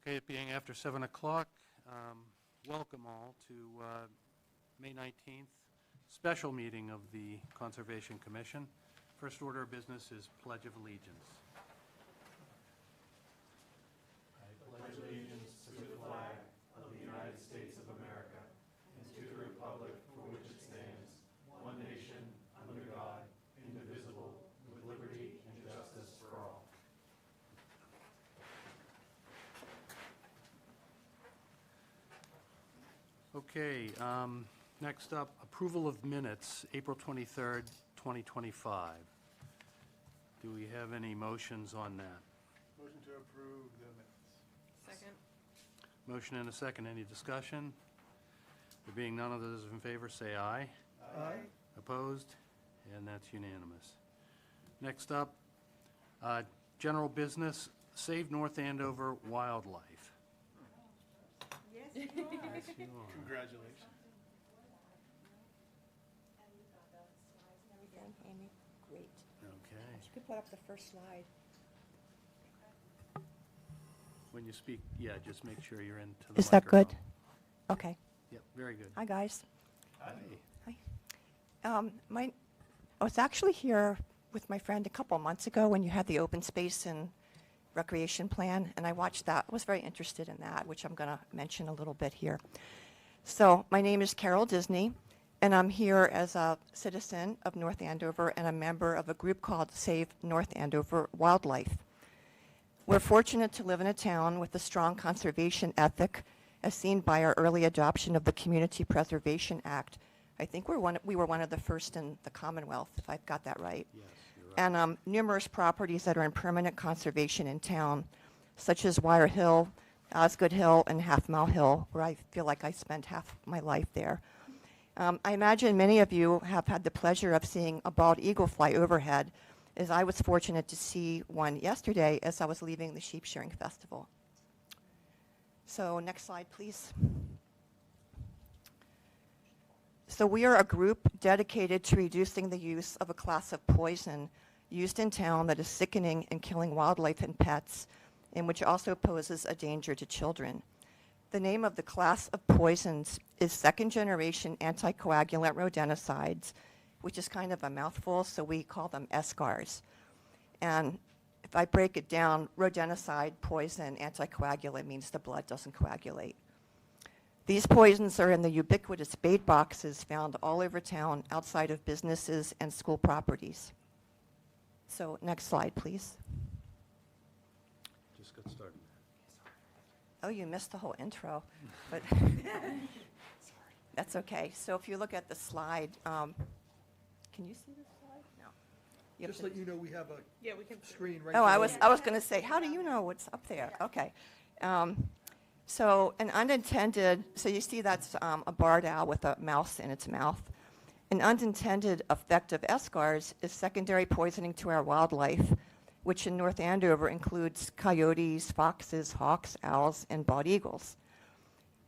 Okay, it being after 7 o'clock, welcome all to May 19th special meeting of the Conservation Commission. First order of business is Pledge of Allegiance. I pledge allegiance to the flag of the United States of America and to the republic for which it stands, one nation, under God, indivisible, with liberty and justice for all. Okay, next up, approval of minutes, April 23rd, 2025. Do we have any motions on that? Motion to approve the minutes. Second. Motion and a second. Any discussion? There being none of those in favor, say aye. Aye. Opposed? And that's unanimous. Next up, general business, Save North Andover Wildlife. Yes, Yes, you are. Congratulations. Everything, Amy? Great. Okay. You could put up the first slide. When you speak, yeah, just make sure you're into the Is that good? microphone. Okay. Yep, very good. Hi, guys. Hi. I was actually here with my friend a couple months ago when you had the open space and recreation plan, and I watched that. I was very interested in that, which I'm going to mention a little bit here. So my name is Carol Disney, and I'm here as a citizen of North Andover and a member of a group called Save North Andover Wildlife. We're fortunate to live in a town with a strong conservation ethic, as seen by our early adoption of the Community Preservation Act. I think we were one of the first in the Commonwealth, if I've got that right. Yes, you're right. And numerous properties that are in permanent conservation in town, such as Wire Hill, Osgood Hill, and Half Mile Hill, where I feel like I spent half my life there. I imagine many of you have had the pleasure of seeing a bald eagle fly overhead, as I was fortunate to see one yesterday as I was leaving the Sheep Shearing Festival. So next slide, please. So we are a group dedicated to reducing the use of a class of poison used in town that is sickening and killing wildlife and pets, and which also poses a danger to children. The name of the class of poisons is second-generation anticoagulant rodenticides, which is kind of a mouthful, so we call them SCARs. And if I break it down, rodenticide, poison, anticoagulant means the blood doesn't coagulate. These poisons are in the ubiquitous bait boxes found all over town, outside of businesses and school properties. So next slide, please. Just got started. Oh, you missed the whole intro, but that's okay. So if you look at the slide, can you see the slide? No. You have Just to- let you know, we have a Yeah, we can. screen right Oh, I below was going to say, how do you know what's up there? Okay. So an unintended, so you see that's a barred owl with a mouse in its mouth. An unintended effect of SCARs is secondary poisoning to our wildlife, which in North Andover includes coyotes, foxes, hawks, owls, and bald eagles.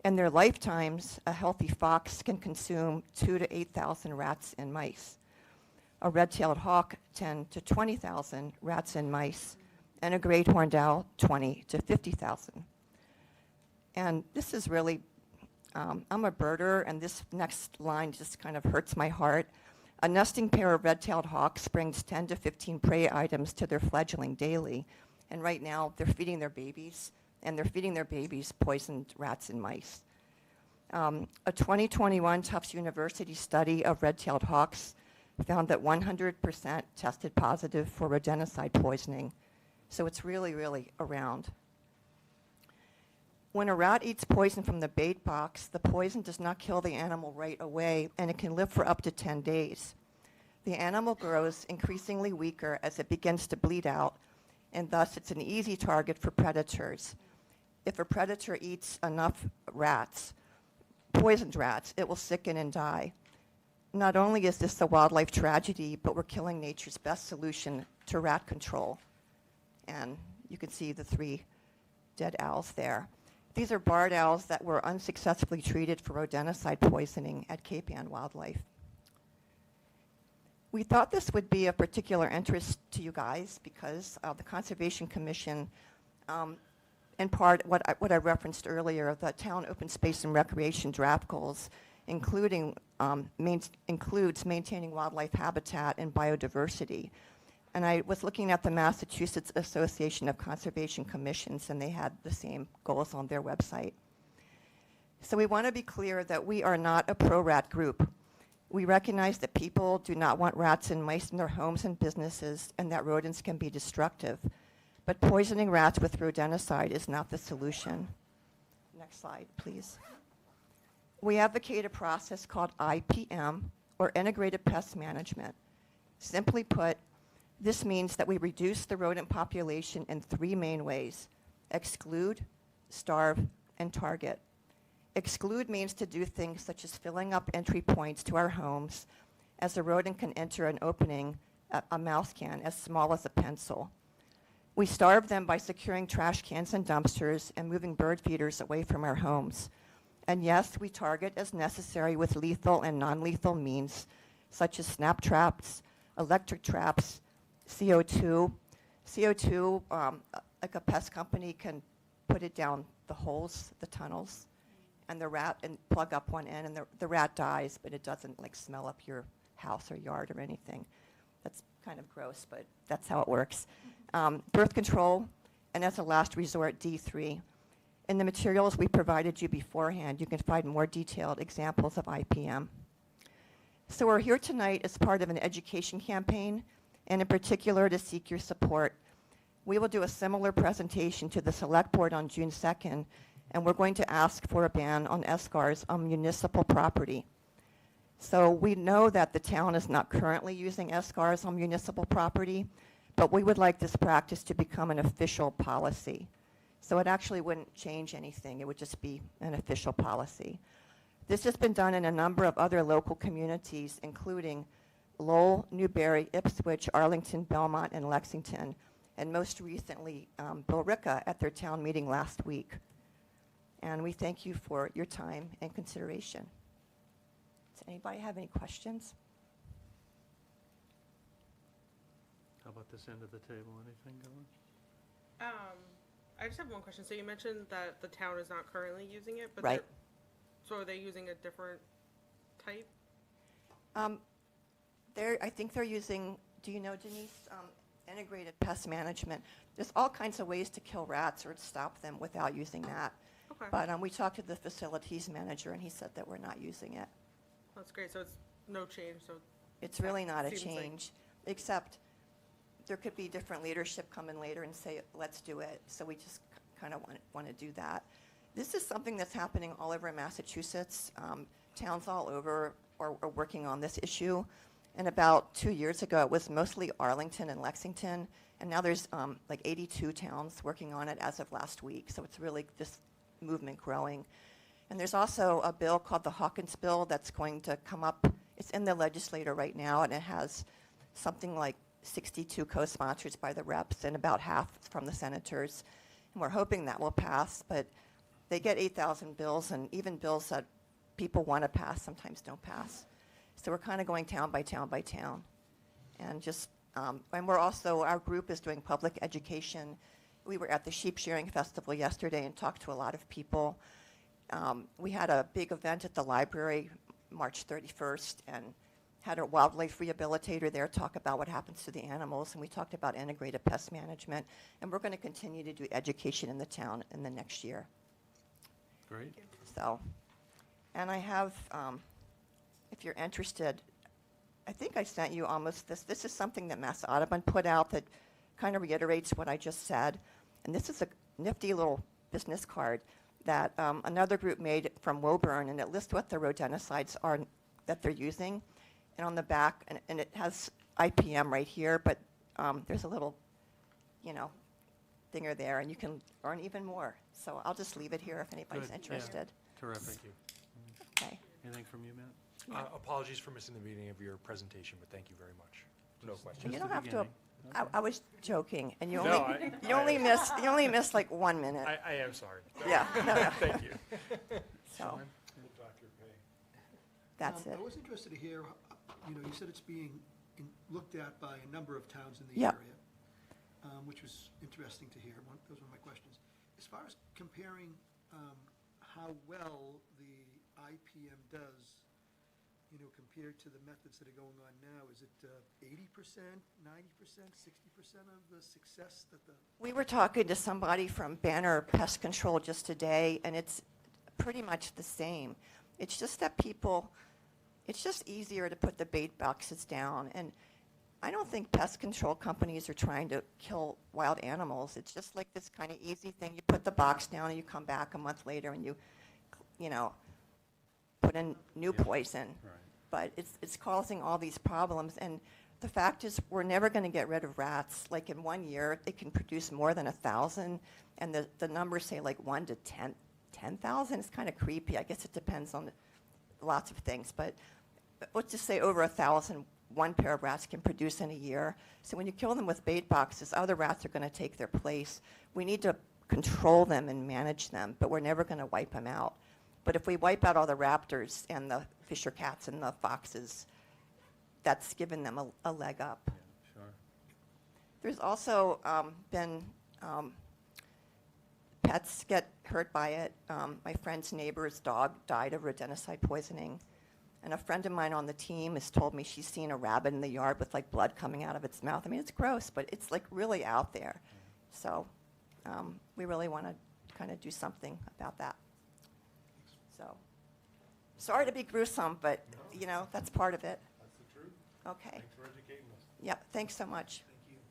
In their lifetimes, a healthy fox can consume 2,000 to 8,000 rats and mice. A red-tailed hawk, 10 to 20,000 rats and mice, and a great horned owl, 20 to 50,000. And this is really, I'm a birder, and this next line just kind of hurts my heart. A nesting pair of red-tailed hawks brings 10 to 15 prey items to their fledgling daily. And right now, they're feeding their babies, and they're feeding their babies poisoned rats and mice. A 2021 Tufts University study of red-tailed hawks found that 100% tested positive for rodenticide poisoning. So it's really, really around. When a rat eats poison from the bait box, the poison does not kill the animal right away, and it can live for up to 10 days. The animal grows increasingly weaker as it begins to bleed out, and thus it's an easy target for predators. If a predator eats enough rats, poisoned rats, it will sicken and die. Not only is this a wildlife tragedy, but we're killing nature's best solution to rat control. And you can see the 3 dead owls there. These are barred owls that were unsuccessfully treated for rodenticide poisoning at Cape Ann Wildlife. We thought this would be of particular interest to you guys because the Conservation Commission in part what I referenced earlier, the town open space and recreation draft goals, includes maintaining wildlife habitat and biodiversity. And I was looking at the Massachusetts Association of Conservation Commissions, and they had the same goals on their website. So we want to be clear that we are not a pro-rat group. We recognize that people do not want rats and mice in their homes and businesses, and that rodents can be destructive. But poisoning rats with rodenticide is not the solution. Next slide, please. We advocate a process called IPM, or Integrated Pest Management. Simply put, this means that we reduce the rodent population in 3 main ways: exclude, starve, and target. Exclude means to do things such as filling up entry points to our homes, as a rodent can enter an opening, a mouse can, as small as a pencil. We starve them by securing trash cans and dumpsters and moving bird feeders away from our homes. And yes, we target as necessary with lethal and non-lethal means, such as snap traps, electric traps, CO2. CO2, like a pest company can put it down the holes, the tunnels, and plug up one end, and the rat dies, but it doesn't like smell up your house or yard or anything. That's kind of gross, but that's how it works. Birth control, and as a last resort, D3. In the materials we provided you beforehand, you can find more detailed examples of IPM. So we're here tonight as part of an education campaign, and in particular to seek your support. We will do a similar presentation to the Select Board on June 2nd, and we're going to ask for a ban on SCARs on municipal property. So we know that the town is not currently using SCARs on municipal property, but we would like this practice to become an official policy. So it actually wouldn't change anything. It would just be an official policy. This has been done in a number of other local communities, including Lowell, Newbury, Ipswich, Arlington, Belmont, and Lexington, and most recently, Billerica at their town meeting last week. And we thank you for your time and consideration. Does anybody have any questions? How about this end of the table? Anything going? I just have one question. So you mentioned that the town is not currently using it, but Right. so are they using a different type? I think they're using, do you know, Denise, integrated pest management. There's all kinds of ways to kill rats or to stop them without using that. Okay. But we talked to the facilities manager, and he said that we're not using it. That's great. So it's no change. So It's really not a Seems like- change, except there could be different leadership come in later and say, let's do it. So we just kind of want to do that. This is something that's happening all over Massachusetts. Towns all over are working on this issue. And about 2 years ago, it was mostly Arlington and Lexington. And now there's like 82 towns working on it as of last week. So it's really this movement growing. And there's also a bill called the Hawkins Bill that's going to come up. It's in the legislature right now, and it has something like 62 co-sponsors by the reps and about half from the senators. And we're hoping that will pass, but they get 8,000 bills, and even bills that people want to pass sometimes don't pass. So we're kind of going town by town by town. And just, and we're also, our group is doing public education. We were at the Sheep Shearing Festival yesterday and talked to a lot of people. We had a big event at the library March 31st and had a wildlife rehabilitator there talk about what happens to the animals, and we talked about integrated pest management, and we're going to continue to do education in the town in the next year. Great. So, and I have, if you're interested, I think I sent you almost this. This is something that Mass Audubon put out that kind of reiterates what I just said. And this is a nifty little business card that another group made from Woburn, and it lists what the rodenticides are that they're using. And on the back, and it has IPM right here, but there's a little, thinger there, and you can earn even more. So I'll just leave it here if anybody's Good, yeah. interested. Terrific. Thank you. Okay. Anything from you, Matt? Yeah. Apologies for missing the beginning of your presentation, but thank you very much. No questions. You the don't have to. beginning. I was joking, and you No, only you only missed like 1 minute. I am sorry. Yeah, no. Thank you. So Sean? that's it. I was interested to hear, you said it's being looked at by a number of towns in the Yeah. area, which was interesting to hear. Those were my questions. as far as comparing how well the IPM does, compared to the methods that are going on now, is it 80%, 90%, 60% of the success that the... We were talking to somebody from Banner Pest Control just today, and it's pretty much the same. It's just that it's just easier to put the bait boxes down. And I don't think pest control companies are trying to kill wild animals. It's just like this kind of easy thing. You put the box down and you come back a month later and you put in new poison. Right. But it's causing all these problems. And the fact is, we're never going to get rid of rats. Like in 1 year, they can produce more than 1,000. And the numbers say like 1 to 10,000. It's kind of creepy. I guess it depends on lots of things. But let's just say over 1,000, one pair of rats can produce in a year. So when you kill them with bait boxes, other rats are going to take their place. We need to control them and manage them, but we're never going to wipe them out. But if we wipe out all the raptors and the fisher cats and the foxes, that's given them a leg up. Yeah, sure. There's also been pets get hurt by it. My friend's neighbor's dog died of rodenticide poisoning. And a friend of mine on the team has told me she's seen a rabbit in the yard with like blood coming out of its mouth. I mean, it's gross, but it's like really out there. So we really want to kind of do something about that. So sorry to be gruesome, but that's part of it. That's the truth. Okay. Thanks for educating us. Yep. Thanks so much. Thank you.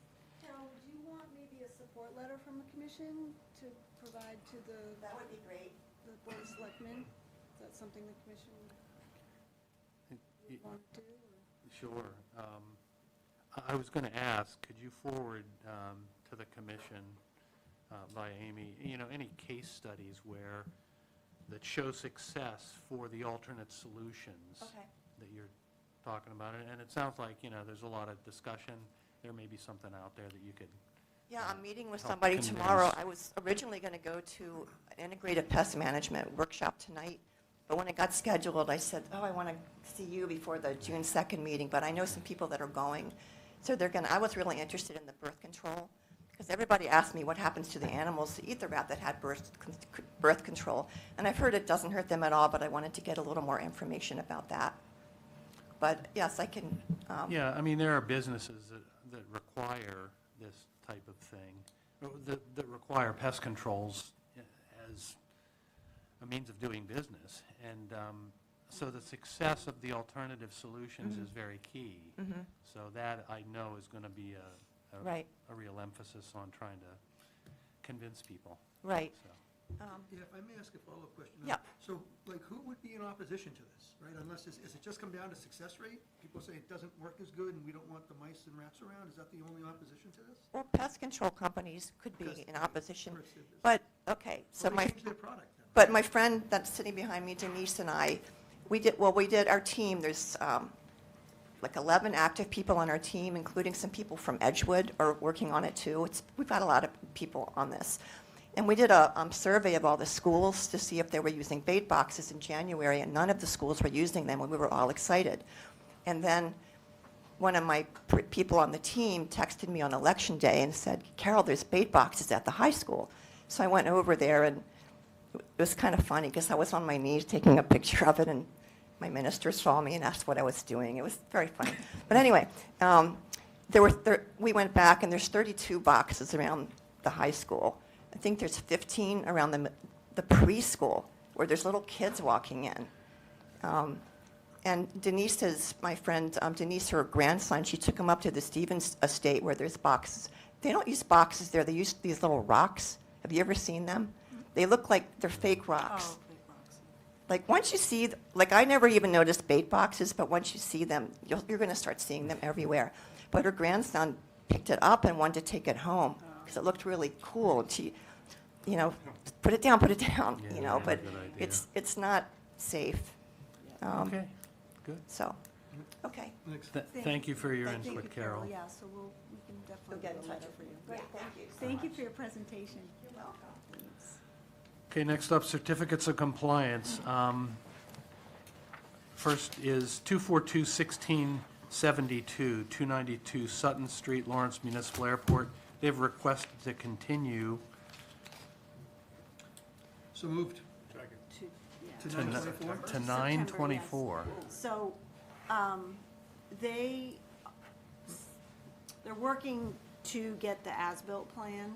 Carol, would you want maybe a support letter from the commission to provide to the would be great. Board of Selectmen? Is that something the commission would want to do? Sure. I was going to ask, could you forward to the commission by Amy, any case studies that show success for the alternate solutions Okay. that you're talking about? And it sounds like, there's a lot of discussion. There may be something out there that you could... Yeah, I'm meeting with help somebody convince. tomorrow. I was originally going to go to an integrated pest management workshop tonight, but when it got scheduled, I said, I want to see you before the June 2nd meeting, but I know some people that are going. So I was really interested in the birth control, because everybody asked me what happens to the animals that eat the rat that had birth control. And I've heard it doesn't hurt them at all, but I wanted to get a little more information about that. But yes, I can. Yeah, I mean, there are businesses that require this type of thing, that require pest controls as a means of doing business. And so the success of the alternative solutions is very key. Mhm. So that, I know, is going to be Right. a real emphasis on trying to convince people. Right. So. Yeah, if I may ask a follow-up question. Yeah. So, like, who would be in opposition to this, right? Unless, is it just come down to success rate? People say it doesn't work as good and we don't want the mice and rats around? Is that the only opposition to this? Well, pest control companies could be Because in opposition, First it is. but, okay, so Well, they my, change their product then. but my friend that's sitting behind me, Denise, and I, we did our team, there's like 11 active people on our team, including some people from Edgewood are working on it too. We've got a lot of people on this. And we did a survey of all the schools to see if they were using bait boxes in January, and none of the schools were using them, and we were all excited. And then one of my people on the team texted me on election day and said, Carol, there's bait boxes at the high school. So I went over there, and it was kind of funny because I was on my knees taking a picture of it, and my minister saw me and asked what I was doing. It was very funny. But anyway, we went back, and there's 32 boxes around the high school. I think there's 15 around the preschool where there's little kids walking in. And Denise, my friend Denise, her grandson, she took him up to the Stevens estate where there's boxes. They don't use boxes there. They use these little rocks. Have you ever seen them? They look like they're fake rocks. Oh, big box. Like once you see, like I never even noticed bait boxes, but once you see them, you're going to start seeing them everywhere. But her grandson picked it up and wanted to take it home because it looked really cool. And she, put it down, Yeah, but good idea. it's not safe. Okay, good. So, okay. Next. Thank you for your Thank you, input, Carol. Yeah, so we can We'll definitely get in get a touch letter with for you. Great, thank you. Thank you for your presentation. You're welcome. Thanks. Okay, next up, certificates of compliance. First is 242-1672, 292 Sutton Street, Lawrence Municipal Airport. They've requested to continue So moved. To, yeah. To To 9/24? To September, 9/24. So, they, they're working to get the as-built plan,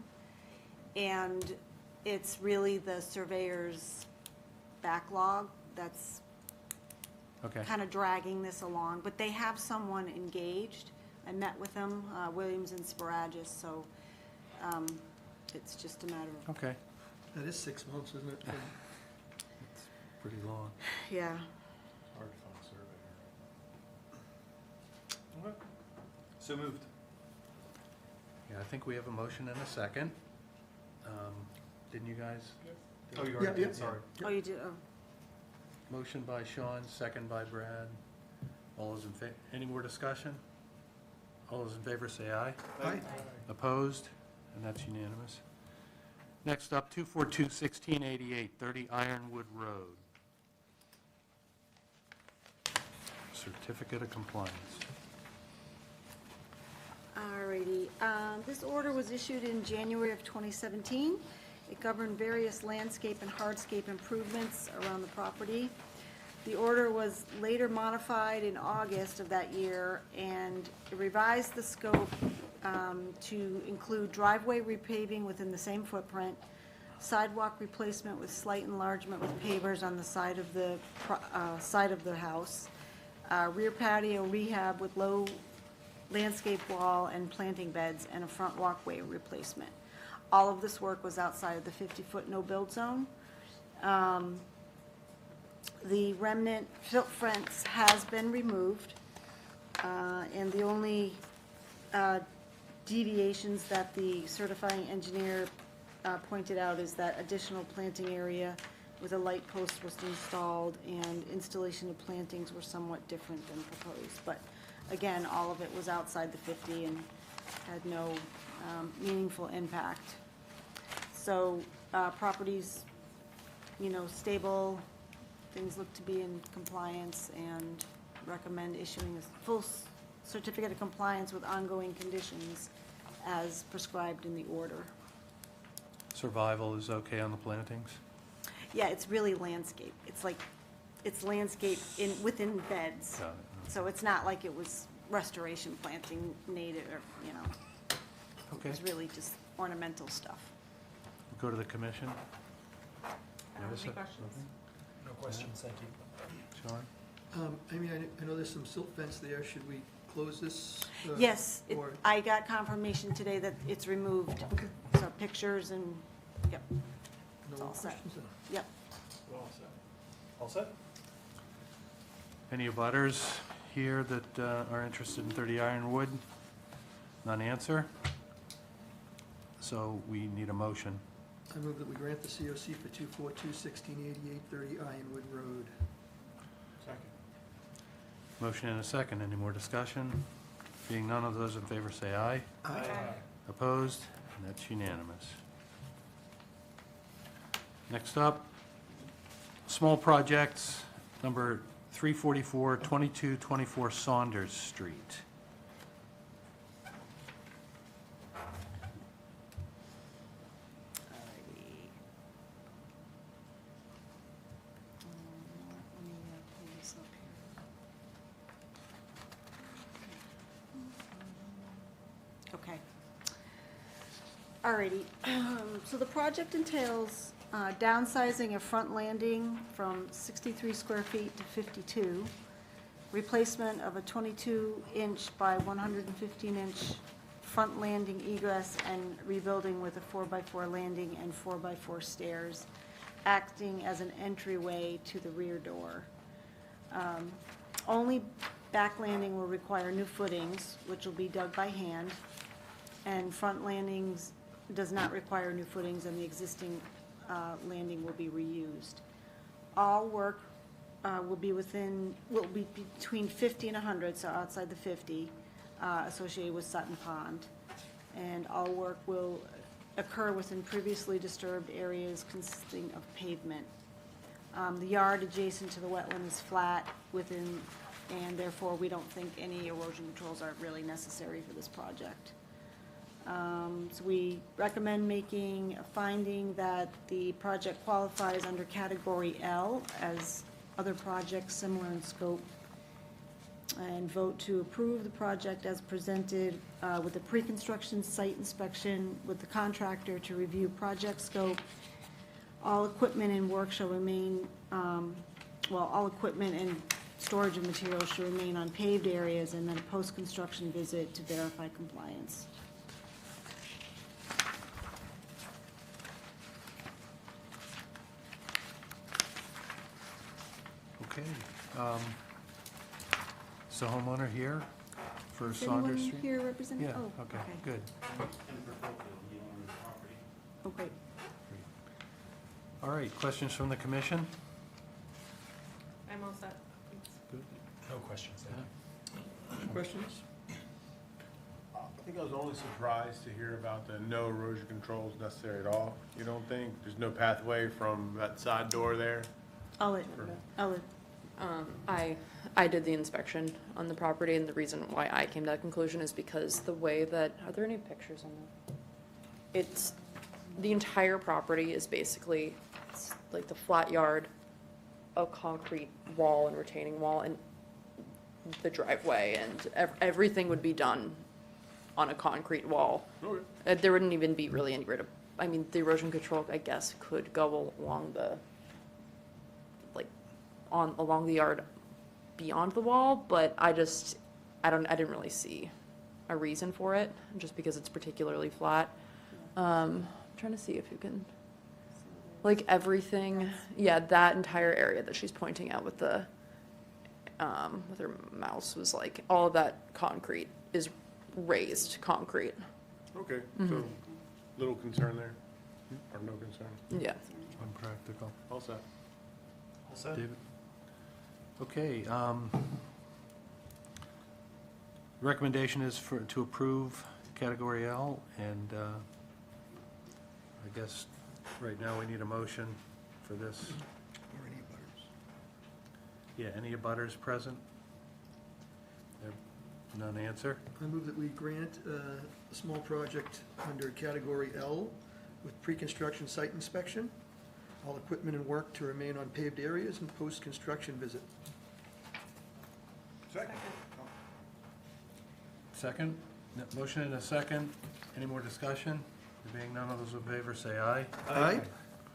and it's really the surveyor's backlog that's Okay, kind of dragging this along, but they have someone engaged. I met with them, Williams and Sparagus, so, it's just a matter of, okay. That is 6 months, isn't it? It's pretty long. yeah. Hard to find a surveyor. So moved. Yeah, I think we have a motion and a second. Didn't you guys? Oh, you Yeah, already yeah. did, sorry. Oh, you did, oh. Motion by Sean, second by Brad. All those in favor, any more discussion? All those in favor say aye. Aye. Opposed? And that's unanimous. Next up, 242-1688, 30 Ironwood Road. Certificate of Compliance. Alrighty, this order was issued in January of 2017. It governed various landscape and hardscape improvements around the property. The order was later modified in August of that year, and it revised the scope to include driveway repaving within the same footprint, sidewalk replacement with slight enlargement with pavers on the side of the house, rear patio rehab with low landscape wall and planting beds, and a front walkway replacement. All of this work was outside of the 50-foot no-build zone. The remnant silt fence has been removed, and the only deviations that the certifying engineer pointed out is that additional planting area with a light post was installed, and installation of plantings were somewhat different than proposed. But again, all of it was outside the 50 and had no meaningful impact. So properties, stable, things look to be in compliance, and recommend issuing a full certificate of compliance with ongoing conditions as prescribed in the order. Survival is okay on the plantings? Yeah, it's really landscape. It's landscape within beds. Got it. So it's not like it was restoration planting native, or, Okay. It's really just ornamental stuff. We'll go to the commission. Any Melissa? questions? No questions, thank you. Sean? I know there's some silt fence there. Should we close this? Yes, Or, I got confirmation today that it's removed. okay, So pictures and, yep, no all set. questions then? yep. All set. All set? Any abutters here that are interested in 30 Ironwood? None answer. So we need a motion. I move that we grant the COC for 242-1688, 30 Ironwood Road. Second. Motion and a second. Any more discussion? Being none of those in favor say aye. Aye. Opposed? And that's unanimous. Next up, small projects, number 344, 2224 Saunders Street. Alrighty. Let me pull this up here. Okay. Alrighty, so the project entails downsizing a front landing from 63 square feet to 52, replacement of a 22-inch by 115-inch front landing egress, and rebuilding with a 4x4 landing and 4x4 stairs, acting as an entryway to the rear door. Only back landing will require new footings, which will be dug by hand, and front landings does not require new footings, and the existing landing will be reused. All work will be between 50 and 100, so outside the 50, associated with Sutton Pond. And all work will occur within previously disturbed areas consisting of pavement. The yard adjacent to the wetland is flat and therefore we don't think any erosion controls are really necessary for this project. So we recommend making a finding that the project qualifies under category L as other projects similar in scope, and vote to approve the project as presented with a pre-construction site inspection with the contractor to review project scope. All equipment and work shall remain, all equipment and storage of materials should remain on paved areas, and then a post-construction visit to verify compliance. Okay. Is the homeowner here for Is Saunders anyone Street? here representing? Yeah, Oh, okay, good. Oh, great. All right, questions from the commission? I'm all set. Good. No questions. Questions? I think I was only surprised to hear about the no erosion controls necessary at all. You don't think? There's no pathway from that side door there? I'll let, I did the inspection on the property, and the reason why I came to that conclusion is because the way that, are there any pictures on that? It's, the entire property is basically, it's like the flat yard, a concrete wall and retaining wall, and the driveway, and everything would be done on a concrete wall. Okay. There wouldn't even be really any I mean, the erosion control, I guess, could go along the, along the yard beyond the wall, but I didn't really see a reason for it, just because it's particularly flat. I'm trying to see if you can, like, everything, yeah, that entire area that she's pointing out with the, with her mouse was like, all of that concrete is raised concrete. Okay, so little concern there, or no concern? Yeah. Unpractical. All set. David? Okay, recommendation is to approve category L, and I guess right now we need a motion for this. Or any butters? Yeah, any abutters present? There- None answer? I move that we grant a small project under category L with pre-construction site inspection, all equipment and work to remain on paved areas, and post-construction visit. Second. Second? Motion and a second. Any more discussion? There being none of those in favor, say aye. Aye.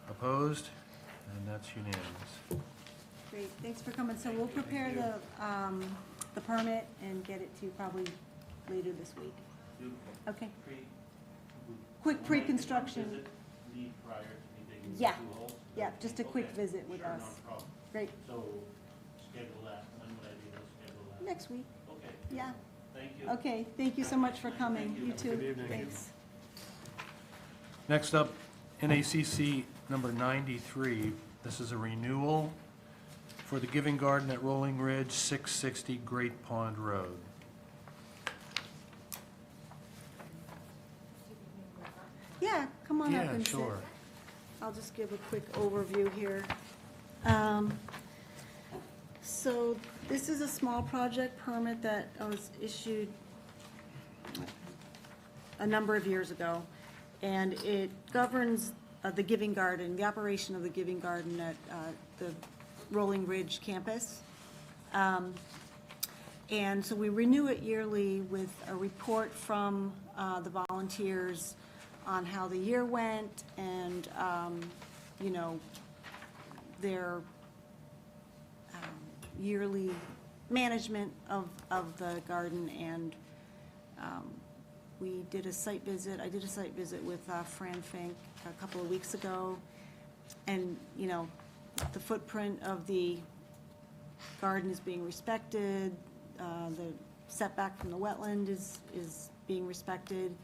Opposed? And that's unanimous. Great, thanks for coming. So we'll prepare the permit and get it to you probably later this week. Okay. Quick pre-construction. Yeah, yeah, just a quick visit with us. Great, So schedule that, when would I be able to schedule that? next week, Okay, yeah. thank you. Okay, thank you so much for coming. You too. Good evening. Thanks. Next up, NACC number 93. This is a renewal for the Giving Garden at Rolling Ridge, 660 Great Pond Road. Yeah, come on up Yeah, and sit. sure. I'll just give a quick overview here. So this is a small project permit that was issued a number of years ago, and it governs the Giving Garden, the operation of the Giving Garden at the Rolling Ridge campus. And so we renew it yearly with a report from the volunteers on how the year went and, you know, their yearly management of the garden. And we did a site visit. I did a site visit with Fran Fink a couple of weeks ago. And, you know, the footprint of the garden is being respected. The setback from the wetland is being respected.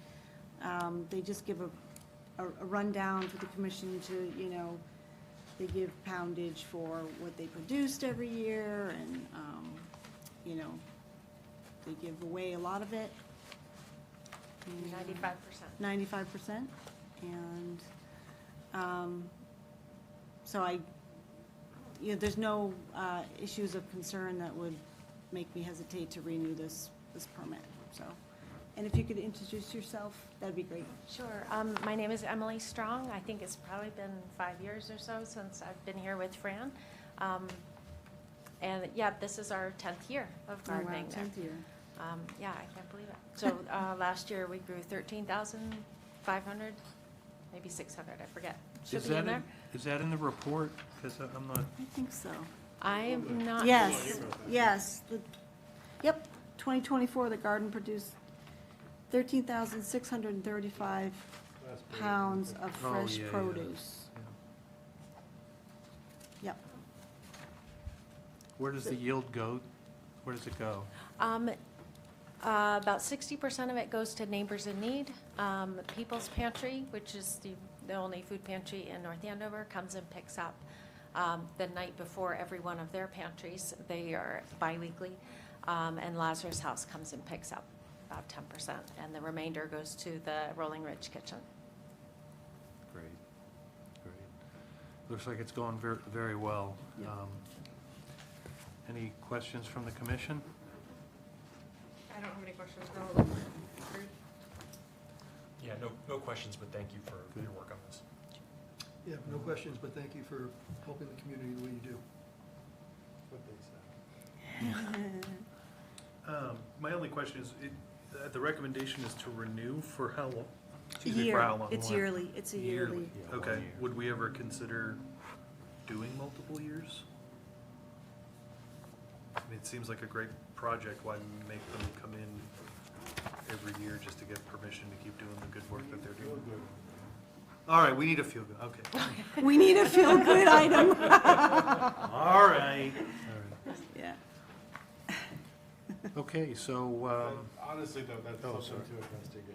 They just give a rundown to the commission to, you know, they give poundage for what they produced every year, and, you know, they give away a lot of it. 95%. And, so you know, there's no issues of concern that would make me hesitate to renew this permit, so. And if you could introduce yourself, that'd be great. Sure. My name is Emily Strong. I think it's probably been 5 years or so since I've been here with Fran. And yeah, this is our 10th year of gardening there. 10th year. Yeah, I can't believe it. So last year we grew 13,500, maybe 600, I forget. Should be in there. Is that in the report? Because I'm not, I think so. I'm not. Yes, yes. Yep, 2024, the garden produced 13,635 pounds of Oh, fresh yeah, yeah. produce. Yep. where does the yield go? Where does it go? About 60% of it goes to Neighbors in Need. People's Pantry, which is the only food pantry in North Andover, comes and picks up the night before every one of their pantries. They are biweekly. And Lazarus House comes and picks up about 10%. And the remainder goes to the Rolling Ridge Kitchen. Great, great. Looks like it's going very, very well. Yep. Any questions from the commission? I don't have any questions. No. Agreed. Yeah, no questions, but thank you for your work on this. Yeah, no questions, but thank you for helping the community the way you do. My only question is, the recommendation is to renew for how long? A Excuse me, for year, how long? it's yearly, it's a yearly. Okay, would we ever consider doing multiple years? I mean, it seems like a great project, why make them come in every year just to get permission to keep doing the good work that they're doing? All right, we need a feel-good, okay. We need a feel-good item. All right. Yeah. Okay, so, Honestly, though, that's Oh, something sorry. to investigate.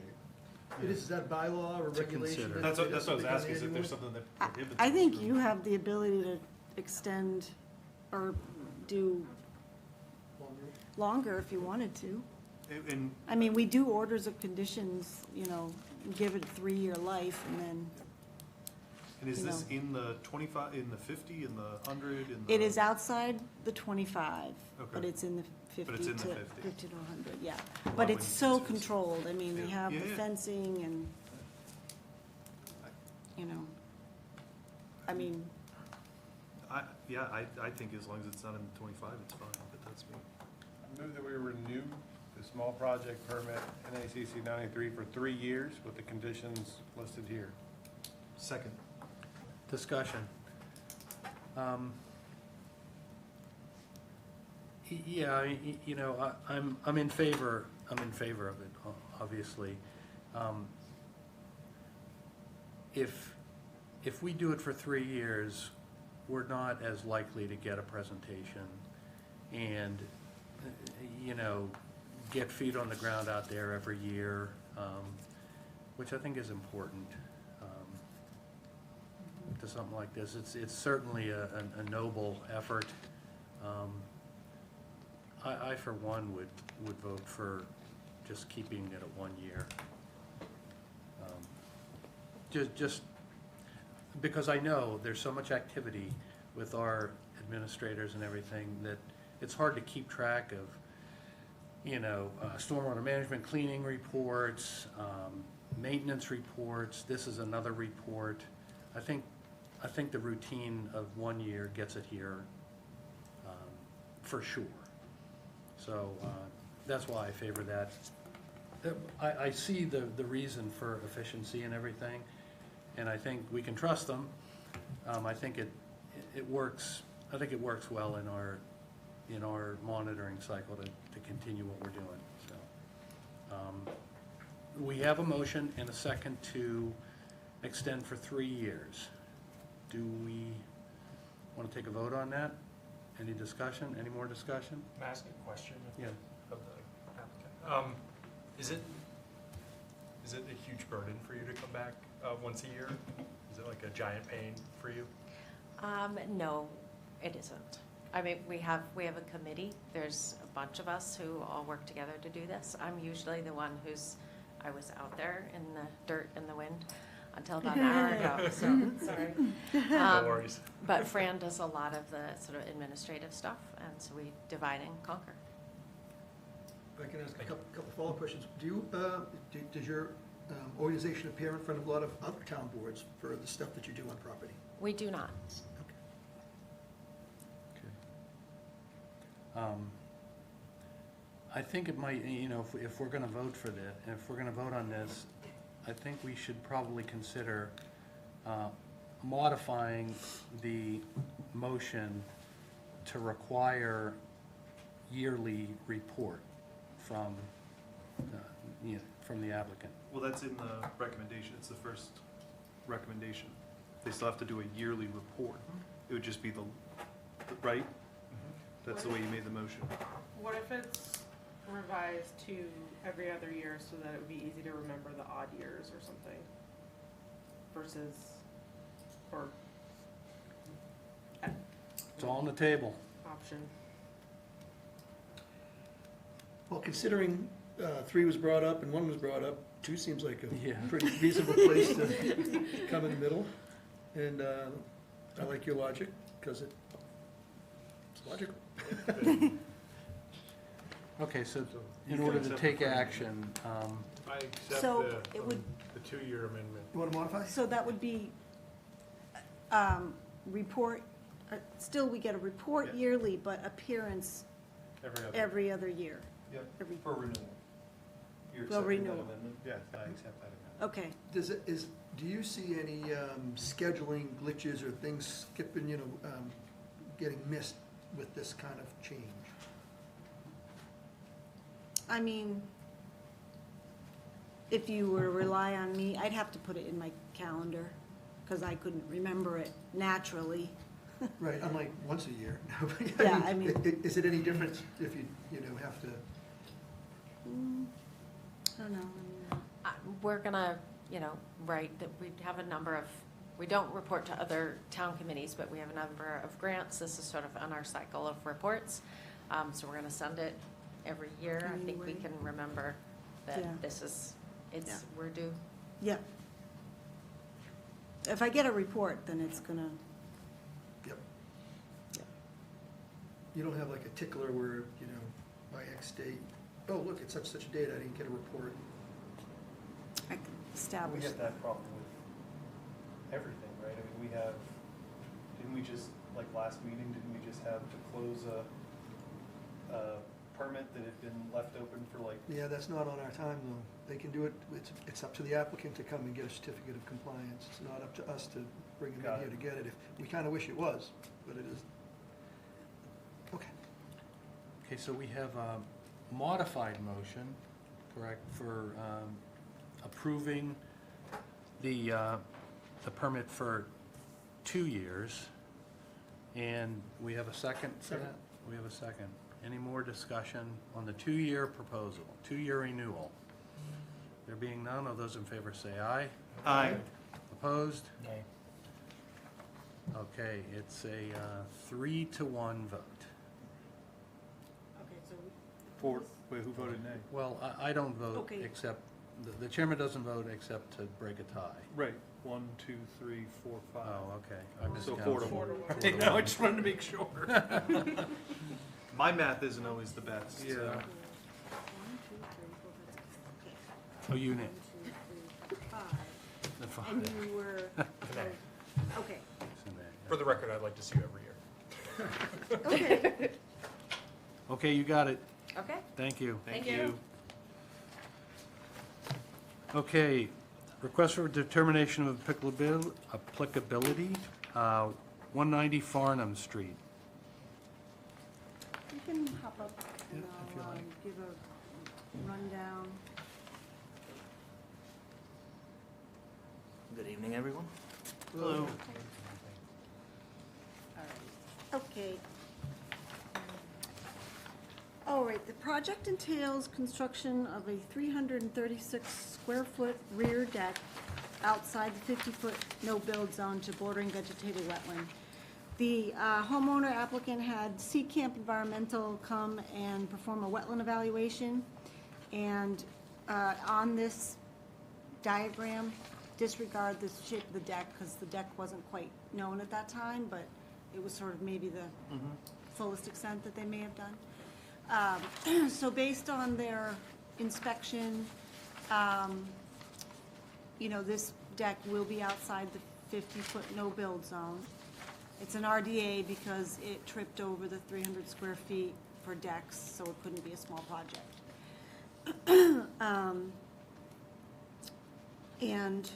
Is that bylaw or To regulation? consider. That's what I was they can asking, is if there's annually? something that prohibits. I us think from- you have the ability to extend or do longer if you wanted to. And I mean, we do orders of conditions, give it a 3-year life and then is you this know. in the 25, in the 50, in the 100, in the? it is outside the 25, but Okay. it's in the 50 But it's in the to 50. 50 to 100, yeah. Well, But when it's so it's- controlled. I mean, we Yeah. have Yeah, the yeah. fencing and, I mean, I think as long as it's not in the 25, it's fine, but that's me. Move that we renew the small project permit NACC 93 for 3 years with the conditions listed here. Second. discussion. Yeah, I'm in favor of it, obviously. If we do it for 3 years, we're not as likely to get a presentation and, get feet on the ground out there every year, which I think is important to something like this. It's certainly a noble effort. I for one, would vote for just keeping it at 1 year. Just because I know there's so much activity with our administrators and everything that it's hard to keep track of, stormwater management cleaning reports, maintenance reports. This is another report. I think the routine of 1 year gets it here, for sure. So, that's why I favor that. I see the reason for efficiency and everything, and I think we can trust them. I think it works. I think it works well in our monitoring cycle to continue what we're doing. So, we have a motion and a second to extend for 3 years. Do we want to take a vote on that? Any discussion? Any more discussion? Can I ask a question Yeah. of the applicant? Is it a huge burden for you to come back once a year? Is it like a giant pain for you? No, it isn't. I mean, we have a committee. There's a bunch of us who all work together to do this. I'm usually the one I was out there in the dirt and the wind until about an hour ago, so, sorry. No worries. But Fran does a lot of the sort of administrative stuff, and so we divide and conquer. If I can ask a couple follow-up questions. Does your organization appear in front of a lot of other town boards for the stuff that you do on property? We do not. I think it might, if we're gonna vote for this, if we're gonna vote on this, I think we should probably consider modifying the motion to require yearly report from, from the applicant. Well, that's in the recommendation, it's the first recommendation. They still have to do a yearly report. It would just be right? That's the way you made the motion. What if it's revised to every other year so that it would be easy to remember the odd years or something? Versus, or It's all on the table. option? Well, considering 3 was brought up and 1 was brought up, 2 seems like Yeah. a pretty reasonable place to come in the middle. And I like your logic, because it's logical. Okay, so in order to take action, I accept So it would- the 2-year amendment. You want to modify? So that would be, report, still we get a report Yeah. yearly, but appearance every other year. Yep, Every- for renewal. You're For accepting that renewal. amendment? Yes, I accept that amendment. Okay. Do you see any scheduling glitches or things skipping, getting missed with this kind of change? I mean, if you were to rely on me, I'd have to put it in my calendar, because I couldn't remember it naturally. Right, unlike once a year. Yeah, I mean- Is it any different if you, have to? I don't know. We're gonna, write that we have a number of, we don't report to other town committees, but we have a number of grants. This is sort of on our cycle of reports. So we're gonna send it every year. I think we Anyway. can remember that Yeah. this is, Yeah. we're due. Yeah. If I get a report, then it's gonna, Yep. Yep. You don't have like a tickler where, by X date, oh, look, it's such a date, I didn't get a report. I can We establish. have that problem with everything, right? I mean, didn't we just, like last meeting, didn't we just have to close a permit that had been left open for like, Yeah, that's not on our time, though. They can do it, it's up to the applicant to come and get a certificate of compliance. It's not up to us to bring them Got in it. here to get it. We kind of wish it was, but it isn't. Okay. okay, so we have a modified motion, correct, for approving the permit for 2 years. And we have a second for that? We have a second. Any more discussion on the 2-year proposal, 2-year renewal? There being none, all those in favor say aye. Aye. Opposed? Nay. Okay, it's a 3-to-1 vote. Okay, so wait, who voted nay? Well, I don't vote Okay. except, the chairman doesn't vote except to break a tie. Right, 1, 2, 3, 4, 5. Oh, okay. I So miscounted. 4 to 1. I know, I just wanted to make sure. My math isn't always the best. Yeah. 1, 2, 3, 4, 5, 6. Oh, you named. 1, 2, 3, 4, 5. the five. And you were, okay, For the record, I'd like to see you every year. okay. Okay, you got it. Okay? Thank you. Thank you. Okay, request for determination of applicability, 190 Farnham Street. You can hop up and Yeah, if you I'll like. give a rundown. Good evening, everyone. Hello. Okay. All right, the project entails construction of a 336-square-foot rear deck outside the 50-foot no-build zone to bordering vegetated wetland. The homeowner applicant had Camp Environmental come and perform a wetland evaluation. And on this diagram, disregard the shape of the deck, because the deck wasn't quite known at that time, but it was sort of maybe the fullest extent that they may have done. So based on their inspection, this deck will be outside the 50-foot no-build zone. It's an RDA because it tripped over the 300 square feet for decks, so it couldn't be a small project. And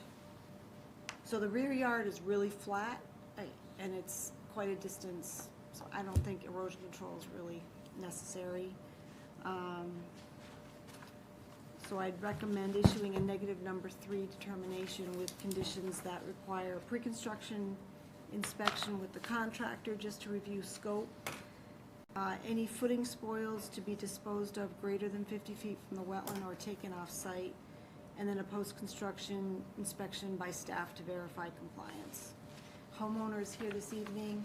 so the rear yard is really flat, and it's quite a distance, so I don't think erosion control is really necessary. So I'd recommend issuing a negative number 3 determination with conditions that require pre-construction inspection with the contractor just to review scope. Any footing spoils to be disposed of greater than 50 feet from the wetland or taken off-site, and then a post-construction inspection by staff to verify compliance. Homeowner is here this evening,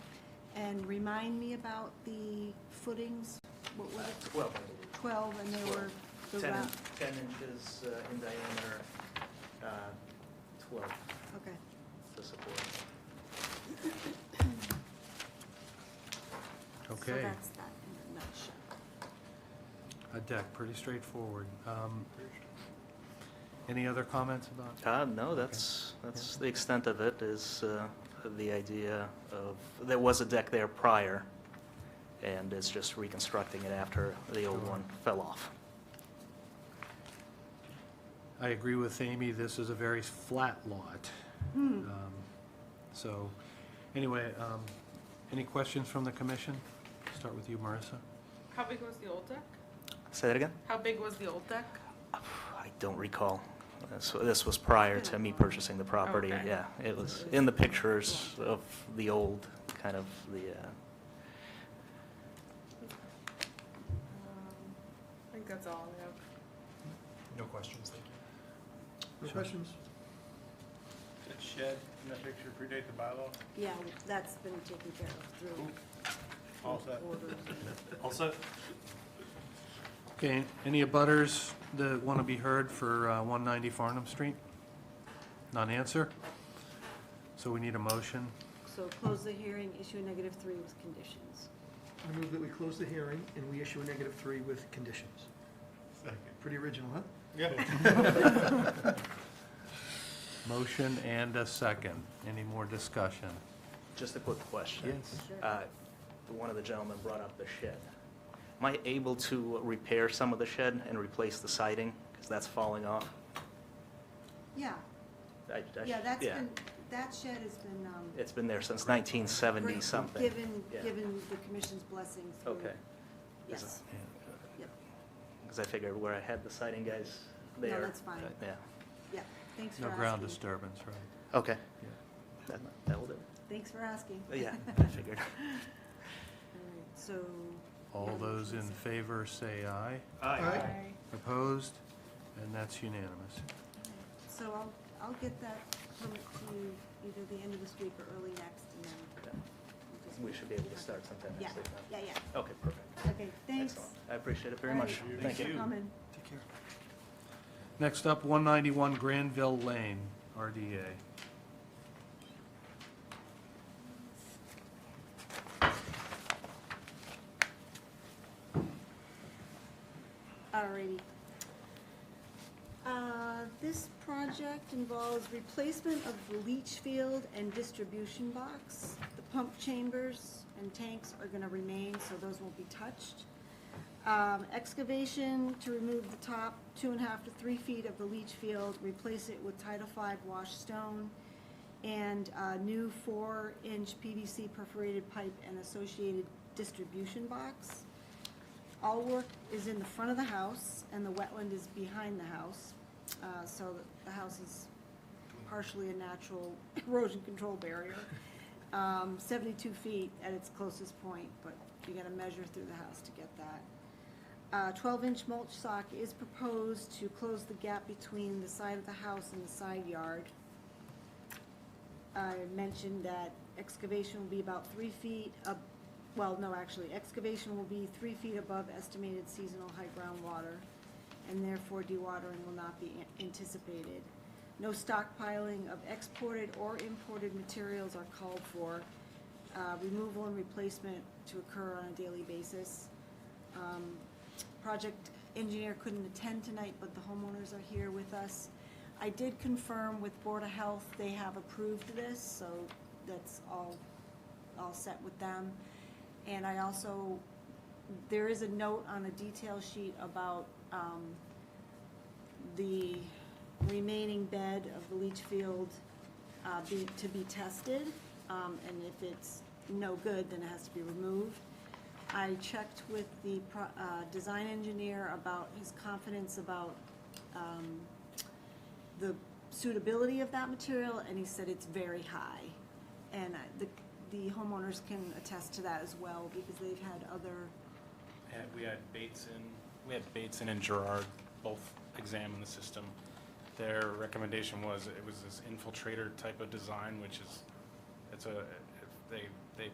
and remind me about the footings. What was it? 12, I believe. 12, and they were the 10 round. 10 inches in diameter, 12 Okay. to support. So Okay, that's that in a nutshell. a deck, pretty straightforward. Any other comments about? No, that's the extent of it, is the idea of, there was a deck there prior, and it's just reconstructing it after the old one fell off. I agree with Amy, this is a very flat lot. So, anyway, any questions from the commission? Start with you, Marissa. How big was the old deck? Say that again? How big was the old deck? I don't recall. This was prior to me purchasing the property. Okay. Yeah, it was in the pictures of the old, kind of the, I think that's all I have. No questions, thank you. No questions? That shed in that picture predate the bylaw? Yeah, that's been taken care of through All set? orders. All set? Okay, any abutters that want to be heard for 190 Farnham Street? Non-answer? So we need a motion. So close the hearing, issue a negative 3 with conditions. I move that we close the hearing and we issue a negative 3 with conditions. Second. Pretty original, huh? Yeah. Motion and a second. Any more discussion? just a quick question. Yes. Sure. One of the gentlemen brought up the shed. Am I able to repair some of the shed and replace the siding, because that's falling off? Yeah, I- yeah, that shed has been, It's been there since 1970 great- something. given, Yeah. given the commission's blessing through. Okay. Yes, yep, Because I figured where I had the siding guys there. that's fine. Yeah, yeah, thanks for No asking. ground disturbance, right? okay. Yeah. That will do. Thanks for asking. Yeah, I figured. All right, so. All yeah, those in motion's- favor say aye. Aye. Opposed? And that's unanimous. So I'll get that permit to you either the end of this week or early next, and then. we'll just- We should be able to start sometime Yeah, next week. then. yeah. Okay, perfect. Okay, thanks. Excellent. I appreciate it very All much. right, Thank Thanks you. for coming. Take care. Next up, 191 Granville Lane, RDA. Alrighty. This project involves replacement of the leach field and distribution box. The pump chambers and tanks are gonna remain, so those won't be touched. Excavation to remove the top 2.5 to 3 feet of the leach field, replace it with Title V washed stone, and a new 4-inch PVC perforated pipe and associated distribution box. All work is in the front of the house, and the wetland is behind the house. So the house is partially a natural erosion control barrier. 72 feet at its closest point, but you gotta measure through the house to get that. 12-inch mulch sock is proposed to close the gap between the side of the house and the side yard. I mentioned that excavation will be about 3 feet up. Well, no, actually, excavation will be 3 feet above estimated seasonal high groundwater, and therefore dewatering will not be anticipated. No stockpiling of exported or imported materials are called for. Removal and replacement to occur on a daily basis. project engineer couldn't attend tonight, but the homeowners are here with us. I did confirm with Board of Health, they have approved this, so that's all set with them. And I also, there is a note on the detail sheet about the remaining bed of the leach field to be tested, and if it's no good, then it has to be removed. I checked with the design engineer about his confidence about the suitability of that material, and he said it's very high. And the homeowners can attest to that as well, because they've had other. We had Bateson and Gerard both examine the system. Their recommendation was it was this infiltrator type of design, which is, they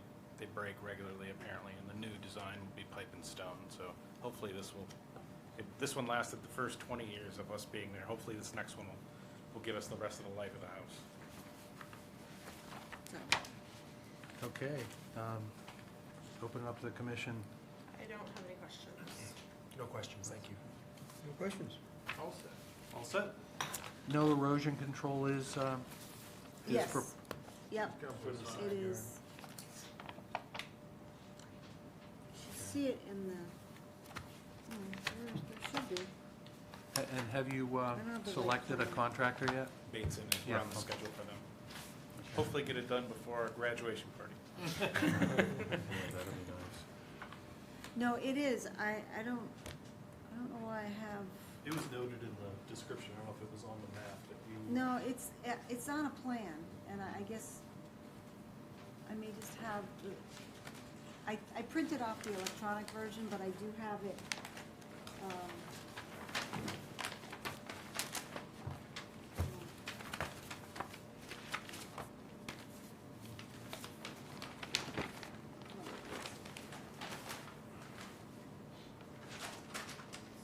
break regularly apparently, and the new design will be pipe and stone. So hopefully if this one lasted the first 20 years of us being there, hopefully this next one will give us the rest of the life of the house. Okay. Open it up to the commission. I don't have any questions. No questions, thank you. No questions? All set. All set? No erosion control is Yes. for- Yep, it is. You see it in the, there should be. And have you don't have the right selected a plan. contractor yet? Bateson is Yeah. on the schedule for them. Hopefully get it done before our graduation party. That'd be nice. No, it is. I don't know why I have, It was noted in the description, I don't know if it was on the map that you. no, it's on a plan, and I guess I may just have I printed off the electronic version, but I do have it,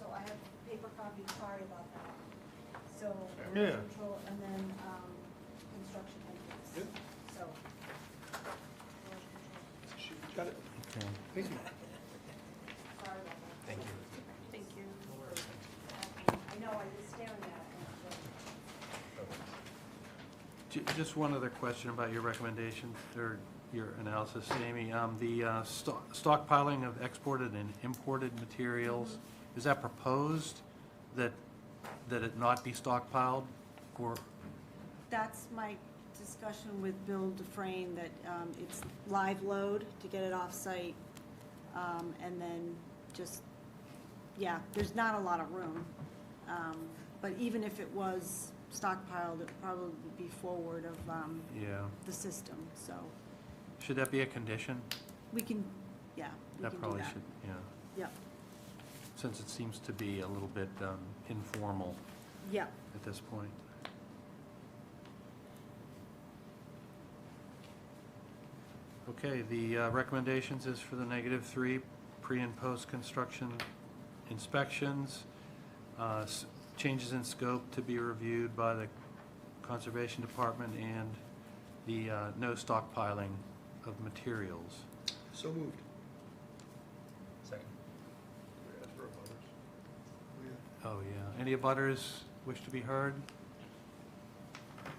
so I have paper copy, sorry about that. So, Yeah. control, and then, construction entrance. Yep. So. Got it. Okay. Thank you. Sorry about that. Thank you. Thank you. I know, I was staring at it. Just one other question about your recommendation, or your analysis, Amy. The stockpiling of exported and imported materials, is that proposed that it not be stockpiled? Or, That's my discussion with Bill Dufresne, that it's live load to get it off-site, and then just, yeah, there's not a lot of room. But even if it was stockpiled, it'd probably be forward of yeah, the system, so should that be a condition? we can, yeah, we That can do probably that. should, yeah, Yep, since it seems to be a little bit informal yep. at this point. Okay, the recommendations is for the -3 pre- and post-construction inspections, changes in scope to be reviewed by the Conservation Department, and the no stockpiling of materials. So moved. Second. Oh, yeah. Any abutters wish to be heard?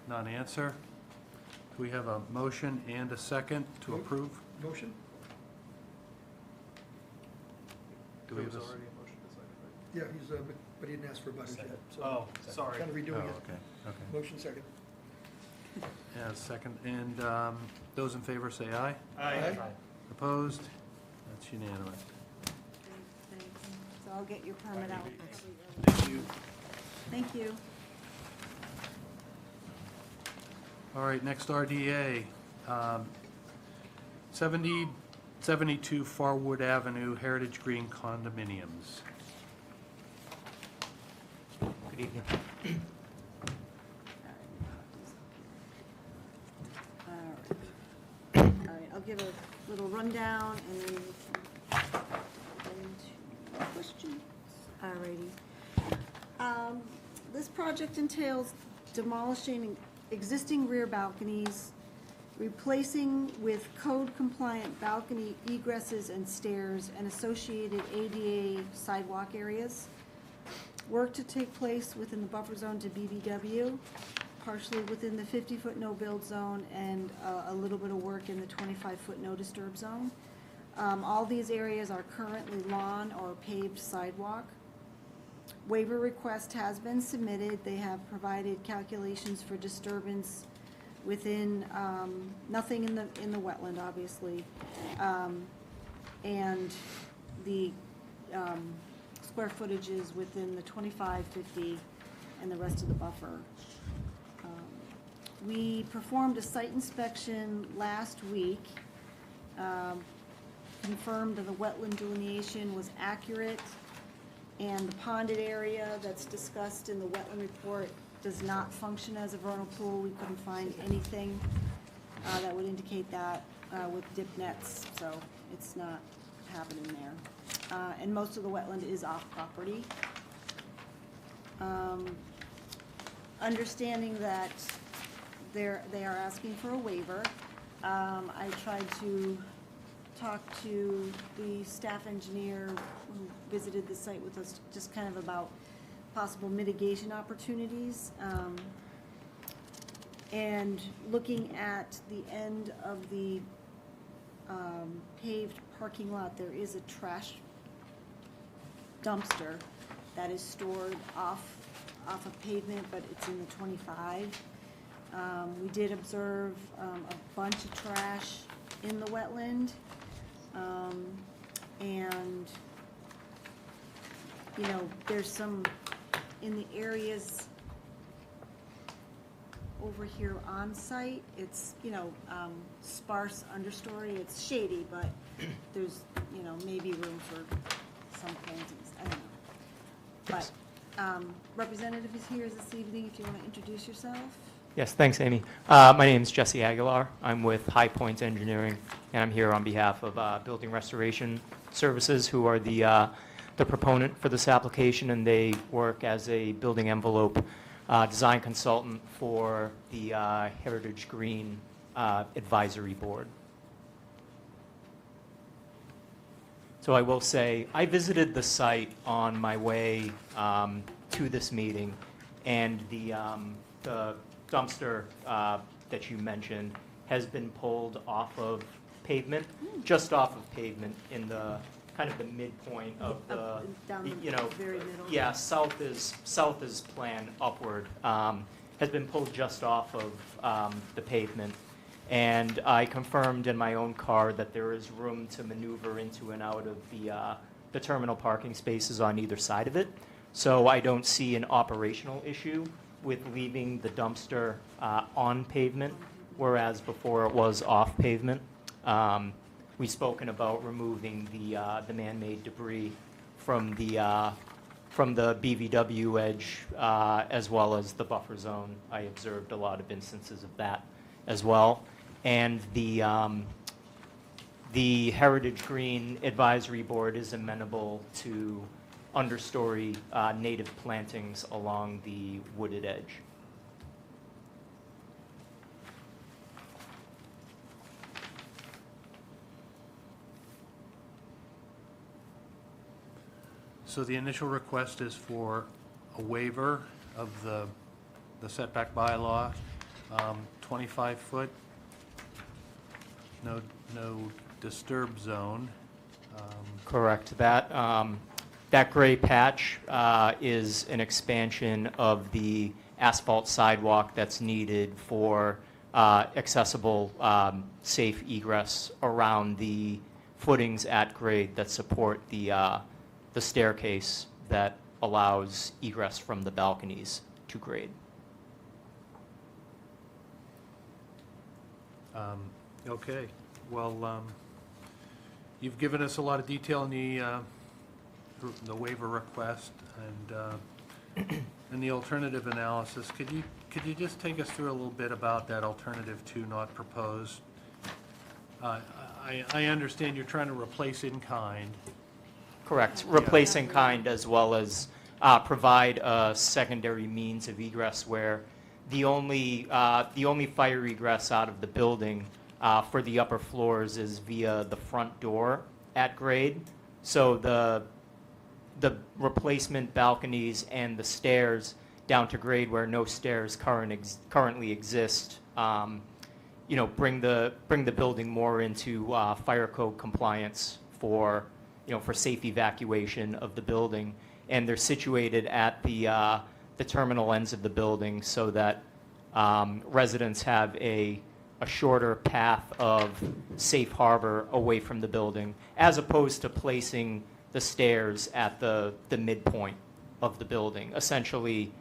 Non-answer. Do we have a motion and a second to approve? Motion? Do we There was have a s- already a motion to second, right? Yeah, he's, but he didn't ask for butters yet. so Oh, sorry. Kind of Oh, redoing it. okay, okay. Motion second. Yeah, second. And those in favor say aye. Aye. Opposed? That's unanimous. Thank you. So I'll get your permit out. Thank you. Thank you. All right, next RDA. 7072 Farwood Avenue, Heritage Green Condominiums. Good evening. All right, I'll give a little rundown and then we can get into questions. All righty. This project entails demolishing existing rear balconies replacing with code-compliant balcony egresses and stairs and associated ADA sidewalk areas. Work to take place within the buffer zone to BBW, partially within the 50-foot no-build zone, and a little bit of work in the 25-foot no-disturb zone. All these areas are currently lawn or paved sidewalk. Waiver request has been submitted. They have provided calculations for disturbance within, nothing in the wetland, obviously, and the square footages within the 25, 50, and the rest of the buffer. We performed a site inspection last week, confirmed that the wetland delineation was accurate, and the ponded area that's discussed in the wetland report does not function as a vernal pool. We couldn't find anything that would indicate that with dip nets, so it's not happening there. And most of the wetland is off property. Understanding that they are asking for a waiver, I tried to talk to the staff engineer who visited the site with us, just kind of about possible mitigation opportunities. And looking at the end of the paved parking lot, there is a trash dumpster that is stored off of pavement, but it's in the 25. We did observe a bunch of trash in the wetland, and you know, there's some in the areas over here on site. It's, you know, sparse understory. It's shady, but there's, you know, maybe room for some plantings. I don't know. But representative is here this evening if you want to introduce yourself. Yes, thanks, Amy. My name is Jesse Aguilar. I'm with High Points Engineering, and I'm here on behalf of Building Restoration Services, who are the proponent for this application, and they work as a building envelope design consultant for the Heritage Green Advisory Board. So I will say, I visited the site on my way to this meeting, and the dumpster that you mentioned has been pulled off of pavement, just off of pavement in the kind of the midpoint of the, Down the you know, very middle. yeah, south is planned upward, has been pulled just off of the pavement. And I confirmed in my own car that there is room to maneuver into and out of the terminal parking spaces on either side of it. So I don't see an operational issue with leaving the dumpster on pavement, whereas before it was off pavement. We've spoken about removing the man-made debris from the BVW edge as well as the buffer zone. I observed a lot of instances of that as well. And the Heritage Green Advisory Board is amenable to understory native plantings along the wooded edge. So the initial request is for a waiver of the setback bylaw, 25 foot, no disturb zone. Correct. That gray patch is an expansion of the asphalt sidewalk that's needed for accessible, safe egress around the footings at grade that support the staircase that allows egress from the balconies to grade. Okay, well, you've given us a lot of detail in the waiver request and in the alternative analysis. Could you just take us through a little bit about that alternative 2 not proposed? I understand you're trying to replace in kind. Correct. Replace in kind as well as provide a secondary means of egress where the only fire egress out of the building for the upper floors is via the front door at grade. So the replacement balconies and the stairs down to grade where no stairs currently exist, bring the building more into fire code compliance for safe evacuation of the building. And they're situated at the terminal ends of the building so that residents have a shorter path of safe harbor away from the building, as opposed to placing the stairs at the midpoint of the building, essentially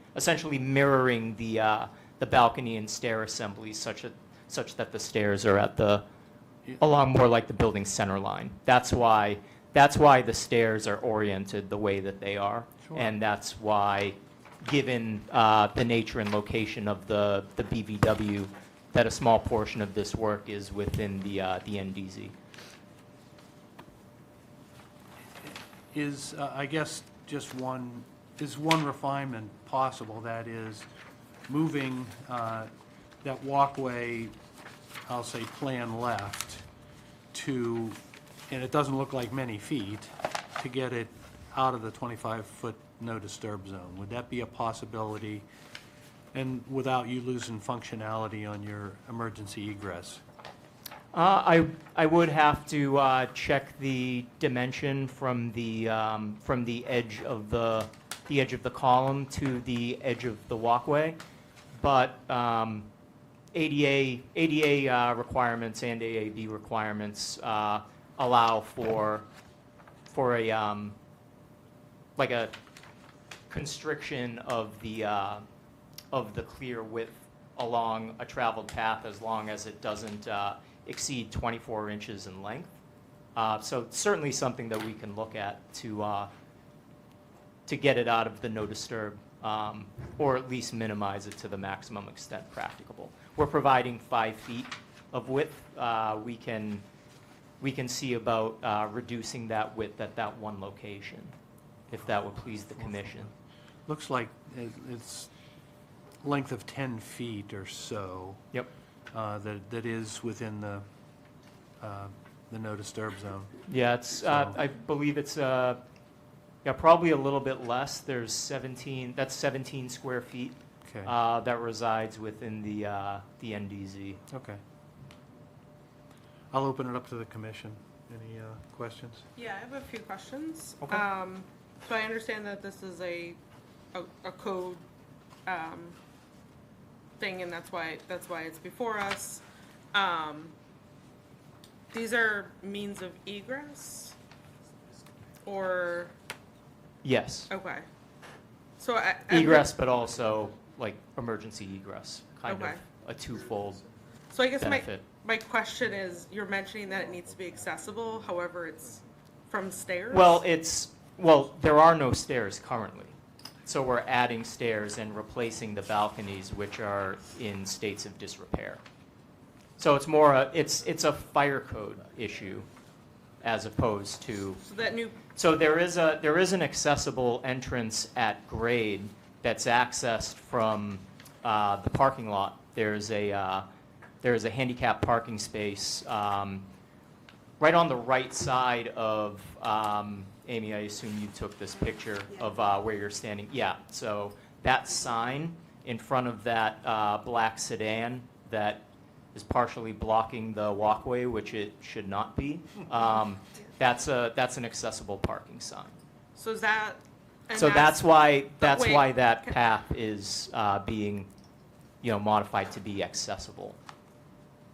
mirroring the balcony and stair assemblies such that the stairs are along more like the building center line. That's why the stairs are oriented the way that they are. Sure. And that's why, given the nature and location of the BVW, that a small portion of this work is within the NDZ. I guess just one refinement possible, that is moving that walkway, I'll say plan left to, and it doesn't look like many feet, to get it out of the 25-foot no disturb zone. Would that be a possibility, and without you losing functionality on your emergency egress? I would have to check the dimension from the edge of the column to the edge of the walkway, but ADA requirements and AAB requirements allow for a like a constriction of the clear width along a traveled path, as long as it doesn't exceed 24 inches in length. So it's certainly something that we can look at to get it out of the no disturb, or at least minimize it to the maximum extent practicable. We're providing 5 feet of width. We can see about reducing that width at that one location, if that would please the commission. Looks like it's length of 10 feet or so. Yep. That is within the no disturb zone. Yeah, it's. I believe it's. Probably a little bit less. There's 17. That's 17 square feet. Okay. That resides within the NDZ. Okay. I'll open it up to the commission. Any questions? Yeah, I have a few questions. Okay. So I understand that this is a code thing, and that's why it's before us. These are means of egress, or Yes. okay. So Egress, but also like emergency egress, kind Okay. of a twofold So I guess benefit. my question is, you're mentioning that it needs to be accessible, however, it's from stairs? Well, there are no stairs currently. So we're adding stairs and replacing the balconies, which are in states of disrepair. So it's more it's a fire code issue as opposed to. So that new. So there is an accessible entrance at grade that's accessed from the parking lot. There's a handicap parking space right on the right side of, Amy, I assume you took this picture of where you're standing. Yeah, so that sign in front of that black sedan that is partially blocking the walkway, which it should not be, that's an accessible parking sign. So is that? So that's why wait, that path is being, modified to be accessible,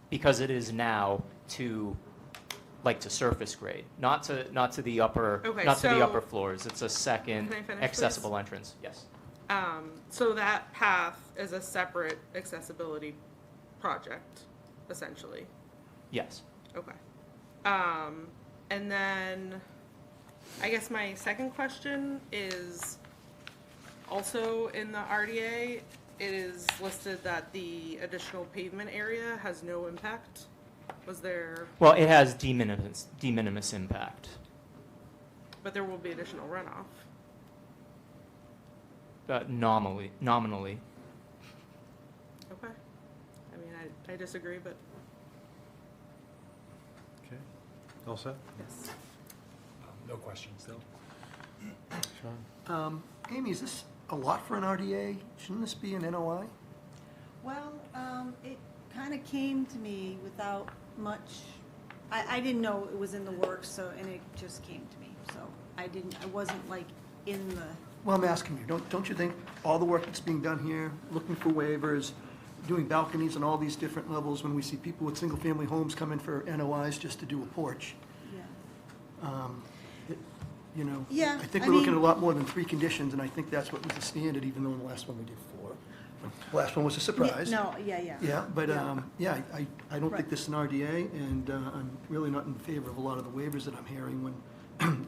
because it is now to surface grade, not to the upper, Okay, not to the so- upper floors. It's a second Can I finish, accessible entrance. Yes. So that path is a separate accessibility project, essentially. Yes. Okay. And then, I guess my second question is, also in the RDA, it is listed that the additional pavement area has no impact. Was there, Well, it has de minimis impact. but there will be additional runoff. Nominally. I disagree, but Okay, all set? yes. No questions, though. Sean? Amy, is this a lot for an RDA? Shouldn't this be an NOI? Well, it kind of came to me without much, I didn't know it was in the works, so, and it just came to me, so I wasn't like in the, Well, I'm asking you, don't you think all the work that's being done here, looking for waivers, doing balconies on all these different levels, when we see people with single-family homes come in for NOIs just to do a porch, yeah. you know? Yeah, I think I we're looking at mean- a lot more than 3 conditions, and I think that's what was the standard, even though in the last one we did 4. The last one was a surprise. No, yeah. Yeah, but, Yeah. I don't Right. think this is an RDA, and I'm really not in favor of a lot of the waivers that I'm hearing when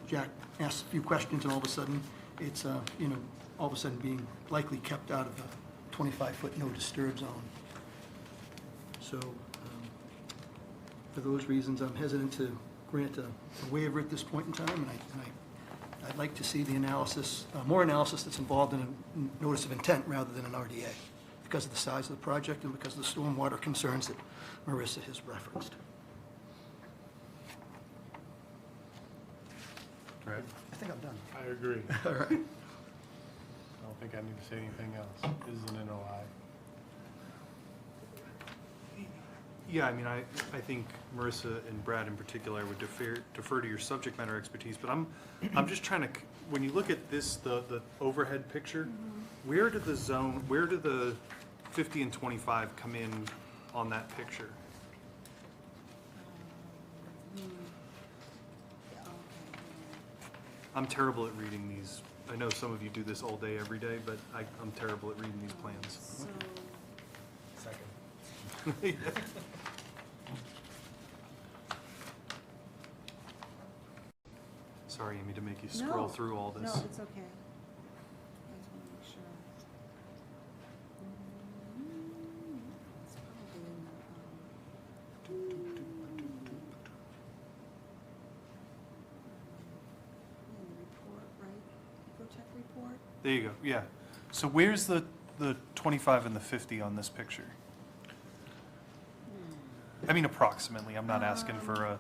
Jack asks a few questions, and all of a sudden, it's, you know, all of a sudden being likely kept out of the 25-foot no-disturb zone. So, for those reasons, I'm hesitant to grant a waiver at this point in time, and I'd like to see the analysis, more analysis that's involved in a notice of intent rather than an RDA, because of the size of the project and because of the stormwater concerns that Marissa has referenced. Right? I think I'm done. I agree. All right. I don't think I need to say anything else. This is an NOI. Yeah, I mean, I think Marissa and Brad in particular would defer to your subject matter expertise, but I'm just trying to, when you look at this, the overhead picture, where do the 50 and 25 come in on that picture? I'm terrible at reading these. I know some of you do this all day, every day, but I'm terrible at reading these plans. So, Second. Sorry, Amy, to make you scroll No, through all this. no, it's okay. I just want to make sure. It's probably in the report, right? Eco-Tech report? There you go, yeah. So where's the 25 and the 50 on this picture? I mean approximately, I'm not asking for a,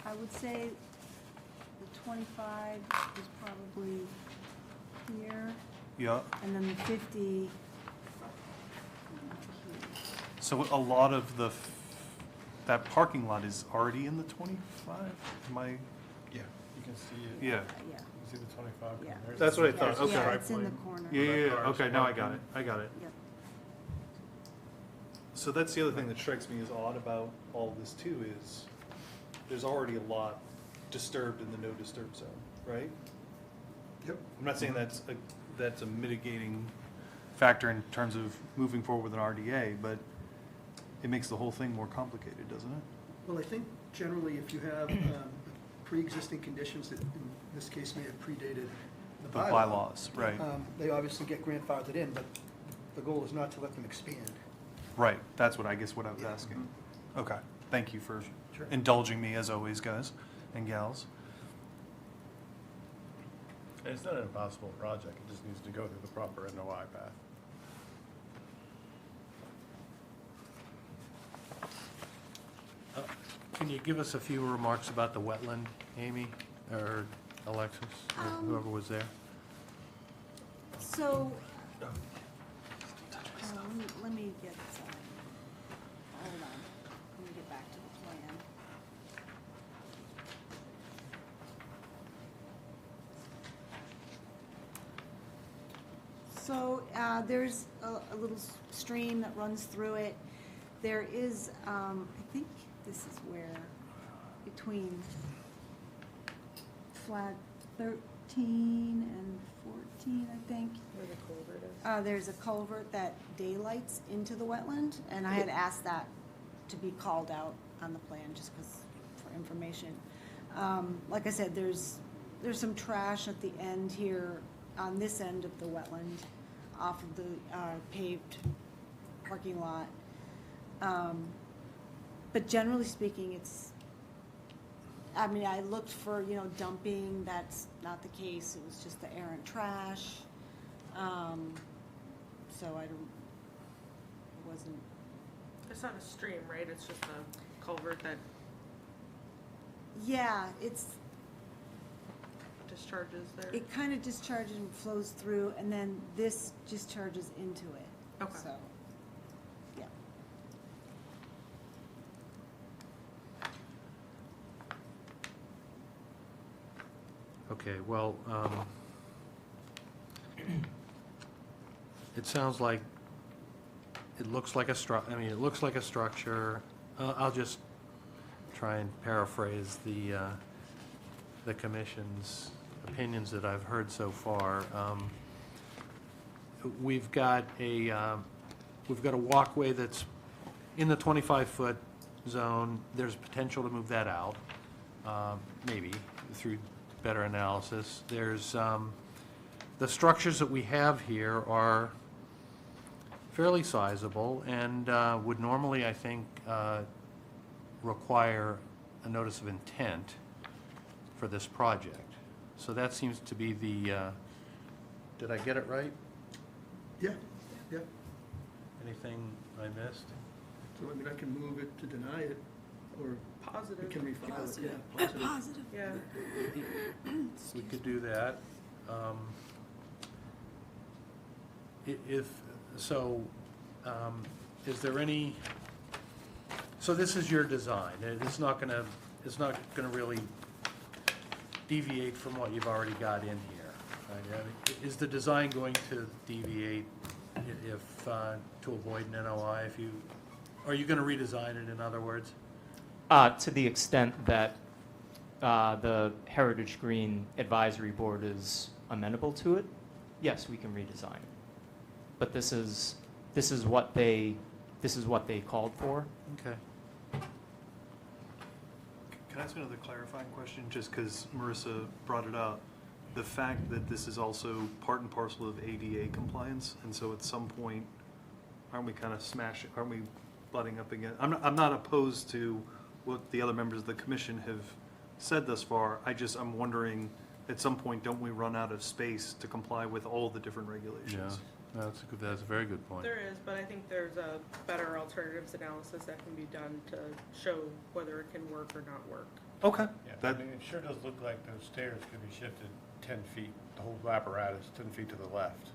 I would say the 25 is probably here, yeah. and then the 50 here. So a lot of that parking lot is already in the 25? Am I, Yeah, you can see it. yeah. Yeah, You see the 25 Yeah. coming there? That's what I yeah, thought, okay. yeah, it's in the corner. Yeah, yeah, yeah, Cars okay, now I got parking. it, I got it. Yep. So that's the other thing that strikes me as odd about all this too is there's already a lot disturbed in the no disturb zone, right? Yep. I'm not saying that's a mitigating factor in terms of moving forward with an RDA, but it makes the whole thing more complicated, doesn't it? Well, I think generally if you have pre-existing conditions that in this case may have predated the The bylaw, bylaws, right, they obviously get grandfathered in, but the goal is not to let them expand. right, that's what I was asking. Okay, thank you for Sure. indulging me as always, guys and gals. And it's not an impossible project, it just needs to go through the proper NOI path. Can you give us a few remarks about the wetland, Amy, or Alexis, or whoever was there? So, let me get, hold on, let me get back to the plan. So, there's a little stream that runs through it. There is, I think this is where, between flat 13 and 14, I think. Where the culvert is. There's a culvert that daylights into the wetland, and I had asked that to be called out on the plan, just because, for information. Like I said, there's some trash at the end here, on this end of the wetland, off of the paved parking lot. But generally speaking, it's, I mean, I looked for, dumping, that's not the case, it was just the errant trash. So I don't, wasn't, It's not a stream, right? It's just a culvert that yeah, it's, discharges there. it kind of discharges and flows through, and then this discharges into it. Okay. So, yeah. Okay, well, it sounds like, it looks like it looks like a structure. I'll just try and paraphrase the commission's opinions that I've heard so far. We've got a walkway that's in the 25-foot zone. There's potential to move that out, maybe, through better analysis. There's, the structures that we have here are fairly sizable and would normally, I think, require a notice of intent for this project. So that seems to be the, did I get it right? Yeah, yeah. Anything I missed? So I mean, I can move it to deny it, or we Positive. can refile it, Positive. yeah, positive. Positive. Yeah. We could do that. If, so, is there any, so this is your design, it's not gonna really deviate from what you've already got in here, right? I mean, is the design going to deviate if, to avoid an NOI, are you gonna redesign it, in other words? To the extent that the Heritage Green Advisory Board is amenable to it, yes, we can redesign it. But this is what they called for. Okay. Can I ask another clarifying question, just because Marissa brought it up? The fact that this is also part and parcel of ADA compliance, and so at some point, aren't we butting up against? I'm not opposed to what the other members of the commission have said thus far. I'm wondering, at some point, don't we run out of space to comply with all the different regulations? Yeah, that's a very good point. There is, but I think there's a better alternatives analysis that can be done to show whether it can work or not work. Okay. Yeah, I mean, it sure does look like those stairs could be shifted 10 feet, the whole apparatus 10 feet to the left,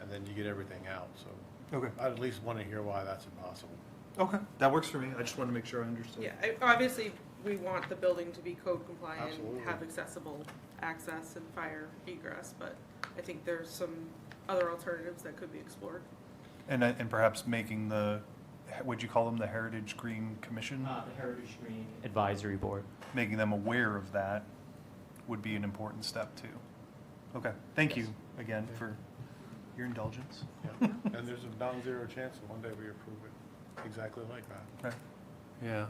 and then you get everything out, so. Okay. I'd at least want to hear why that's impossible. Okay, that works for me. I just want to make sure I understood. Yeah, obviously, we want the building to be code compliant, Absolutely. have accessible access and fire egress, but I think there's some other alternatives that could be explored. And perhaps making would you call them the Heritage Green Commission? The Heritage Green Advisory Board. Making them aware of that would be an important step too. Okay, thank you again for your indulgence. Yeah. And there's a non-zero chance that one day we approve it exactly like that. Okay. Yeah.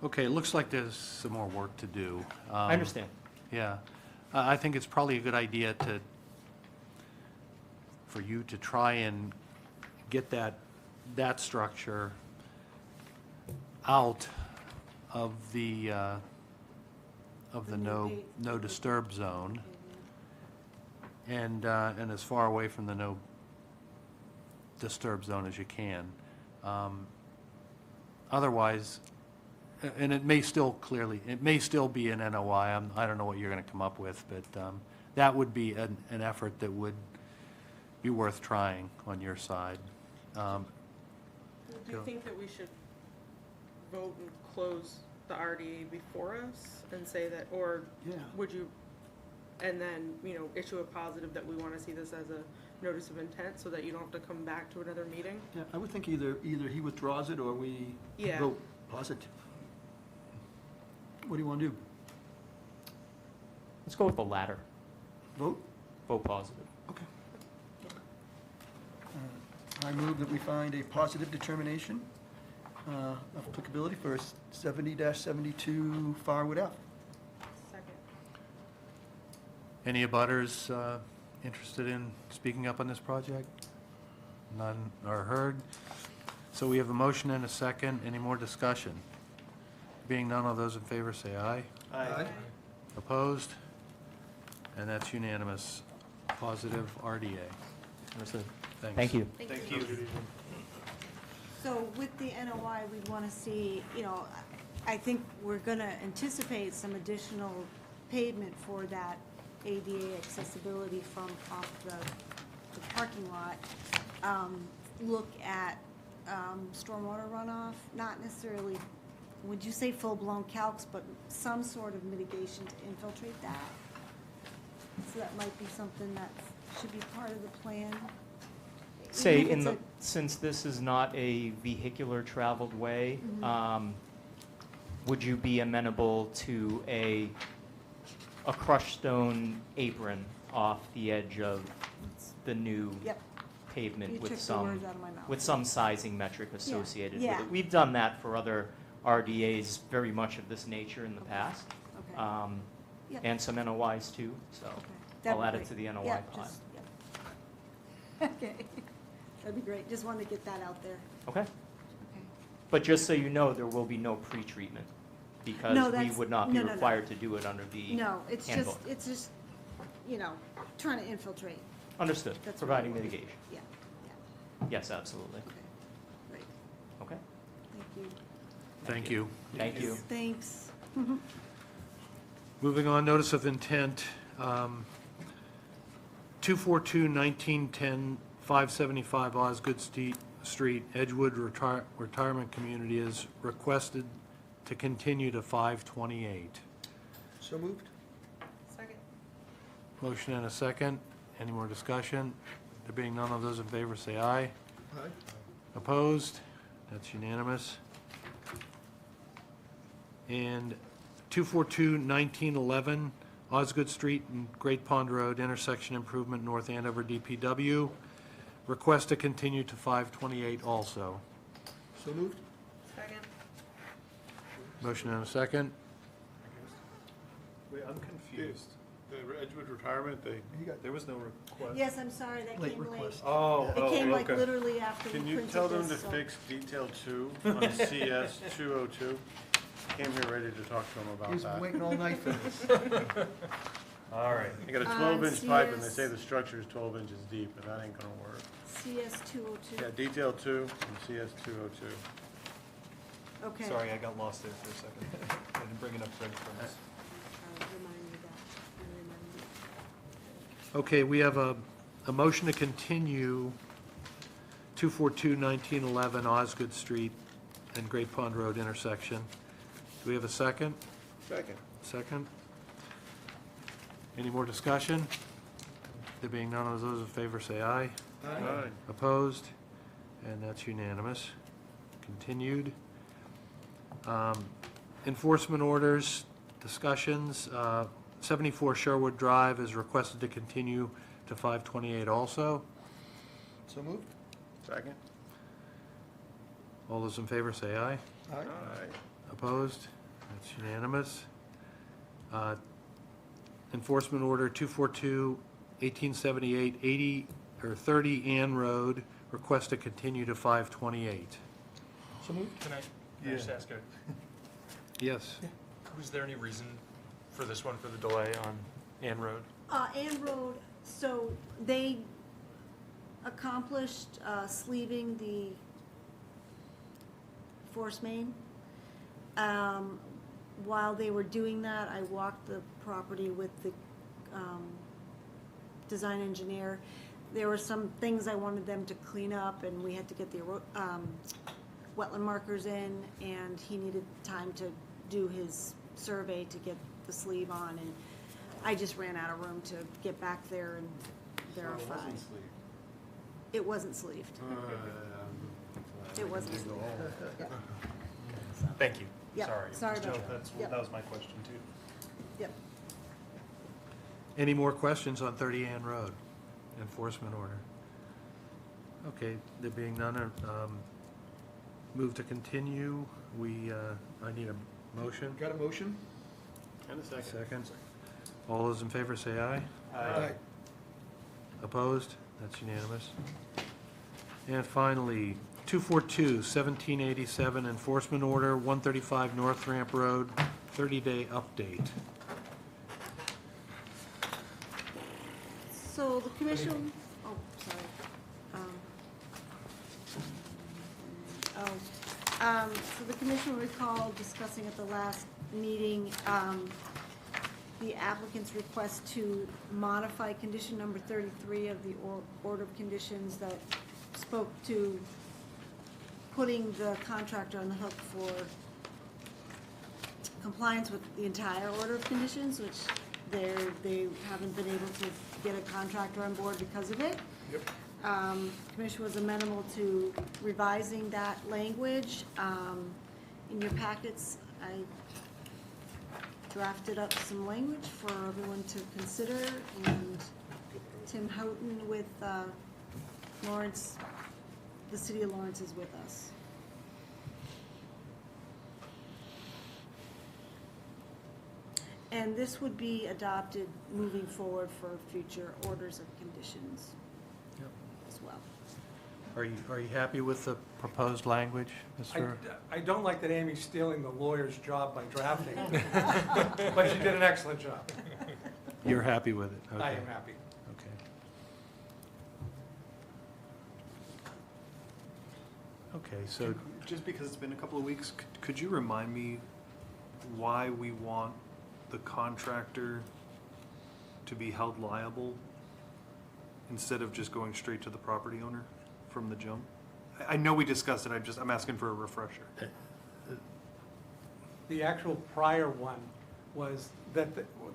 Okay, it looks like there's some more work to do. I understand. Yeah. I think it's probably a good idea for you to try and get that structure out of the no disturb zone and as far away from the no disturb zone as you can. Otherwise, and it may still be an NOI. I don't know what you're going to come up with, but that would be an effort that would be worth trying on your side. Do you think that we should vote and close the RDA before us and say that, or Yeah. would you, and then, issue a positive that we want to see this as a notice of intent so that you don't have to come back to another meeting? Yeah, I would think either he withdraws it or we Yeah. vote positive. What do you want to do? Let's go with the latter. Vote? Vote positive. Okay. I move that we find a positive determination of applicability for 70-72 Farwood Ave. Second. Any abutters interested in speaking up on this project? None are heard. So we have a motion and a second. Any more discussion? Being none, all those in favor say aye. Aye. Opposed? And that's unanimous. Positive RDA. Understood. Thanks. Thank you. Thank you. So with the NOI, we'd want to see, you know, I think we're going to anticipate some additional pavement for that ADA accessibility from off the parking lot. Look at stormwater runoff, not necessarily, would you say full-blown calcs, but some sort of mitigation to infiltrate that? So that might be something that should be part of the plan. Say, Even if it's since this is not a vehicular traveled way, would you be amenable to a crushed stone apron off the edge of the new Yep. pavement You with took the some, words out of my mouth. with some sizing metric associated with Yeah. it? We've done that for other RDAs very much of this nature in the past. Okay. Yep. And some NOIs too, so Okay. That'd I'll be add it great. to the NOI Yeah, pile. just- yep. Okay, that'd be great, just wanted to get that out there. Okay? Okay. But just so you know, there will be no pre-treatment, because No, we that's- would not be no, no, no. required to do it under the No, it's handbook. just, you know, trying to infiltrate. Understood, That's providing what we want. mitigation. Yeah, Yes, absolutely. okay, great, Okay? thank you. Thank you. Thank you. Thanks. Moving on, notice of intent, 242-1910, 575 Osgood Street, Edgewood Retirement Community is requested to continue to 528. So moved? Second. Motion and a second. Any more discussion? There being none of those in favor, say aye. Aye. Opposed? That's unanimous. And 242-1911 Osgood Street and Great Pond Road intersection improvement, North Andover DPW. Request to continue to 528 also. So moved? Second. Motion and a second. Wait, I'm confused. The Edgewood Retirement, There was no request. Yes, I'm sorry, that Late came late. request. Oh, It came like okay. literally after we can printed you this. tell them to so- fix detail 2 on CS 202? Came here ready to talk to them about He's that. waiting all night for this. All right. They got a On 12-inch pipe and they CS say the structure is 12 inches deep, and that ain't gonna work. CS 202. Yeah, detail 2 and CS 202. Okay. Sorry, I got lost there for a second. I didn't bring enough breadcrumbs. Remind me that. Remind me. Okay, we have a motion to continue 242-1911 Osgood Street and Great Pond Road intersection. Do we have a second? Second. Second. Any more discussion? There being none of those in favor, say aye. Aye. Opposed? And that's unanimous. Continued. Enforcement orders, discussions. 74 Sherwood Drive is requested to continue to 528 also. So moved? Second. All those in favor say aye. Aye. Aye. Opposed? That's unanimous. Enforcement order 242, 1878, 80, or 30 Ann Road, request to continue to 528. So moved? Can I just ask Yes. was there any reason for this one, for the delay on Ann Road? Ann Road, so they accomplished sleeving the force main. While they were doing that, I walked the property with the design engineer. There were some things I wanted them to clean up, and we had to get the wetland markers in, and he needed time to do his survey to get the sleeve on, and I just ran out of room to get back there and verify. It wasn't sleeved. It wasn't sleeved. Yeah. Thank you. Yeah, Sorry. sorry about No, that. that's, Yep. that was my question too. Yep. Any more questions on 30 Ann Road? Enforcement order. Okay, there being none, move to continue. I need a motion. Got a motion? And a second. Second. All those in favor say aye. Aye. Opposed? That's unanimous. And finally, 242, 1787 enforcement order, 135 North Ramp Road, 30-day update. So the commission, oh, sorry. So the commission will recall discussing at the last meeting, the applicant's request to modify condition number 33 of the order of conditions that spoke to putting the contractor on the hook for compliance with the entire order of conditions, which they haven't been able to get a contractor on board because of it. Yep. Commission was amenable to revising that language. In your packets, I drafted up some language for everyone to consider, and Tim Houghton with Lawrence, the city of Lawrence is with us. And this would be adopted moving forward for future orders of conditions Yep. as well. Are you happy with the proposed language, Mr.? I don't like that Amy's stealing the lawyer's job by drafting, but she did an excellent job. You're happy with it? I Okay. am happy. Okay. Okay, so Just because it's been a couple of weeks, could you remind me why we want the contractor to be held liable instead of just going straight to the property owner from the jump? I know we discussed it, I'm asking for a refresher. The actual prior one was that,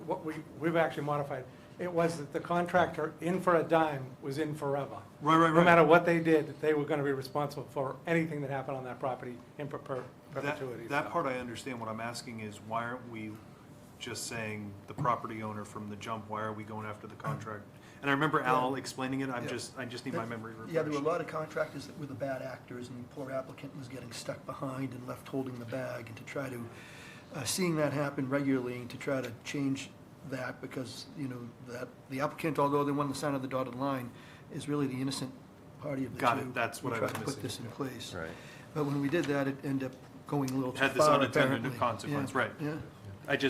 what we've actually modified, it was that the contractor in for a dime was in forever. Right. No matter what they did, they were gonna be responsible for anything that happened on that property in perpetuity. That so. part I understand. What I'm asking is, why aren't we just saying the property owner from the jump? Why are we going after the contract? And I remember Al explaining it, I just need my memory refreshed. Yeah, there were a lot of contractors that were the bad actors, and the poor applicant was getting stuck behind and left holding the bag, and to try to, seeing that happen regularly, and to try to change that, because, you know, that the applicant, although they won the sign of the dotted line, is really the innocent party of the two. Got it. That's what I was We tried to put missing. this in place. Right. But when we did that, it ended up going a little too far, Had this unintended apparently. consequence, Yeah, right. Yeah.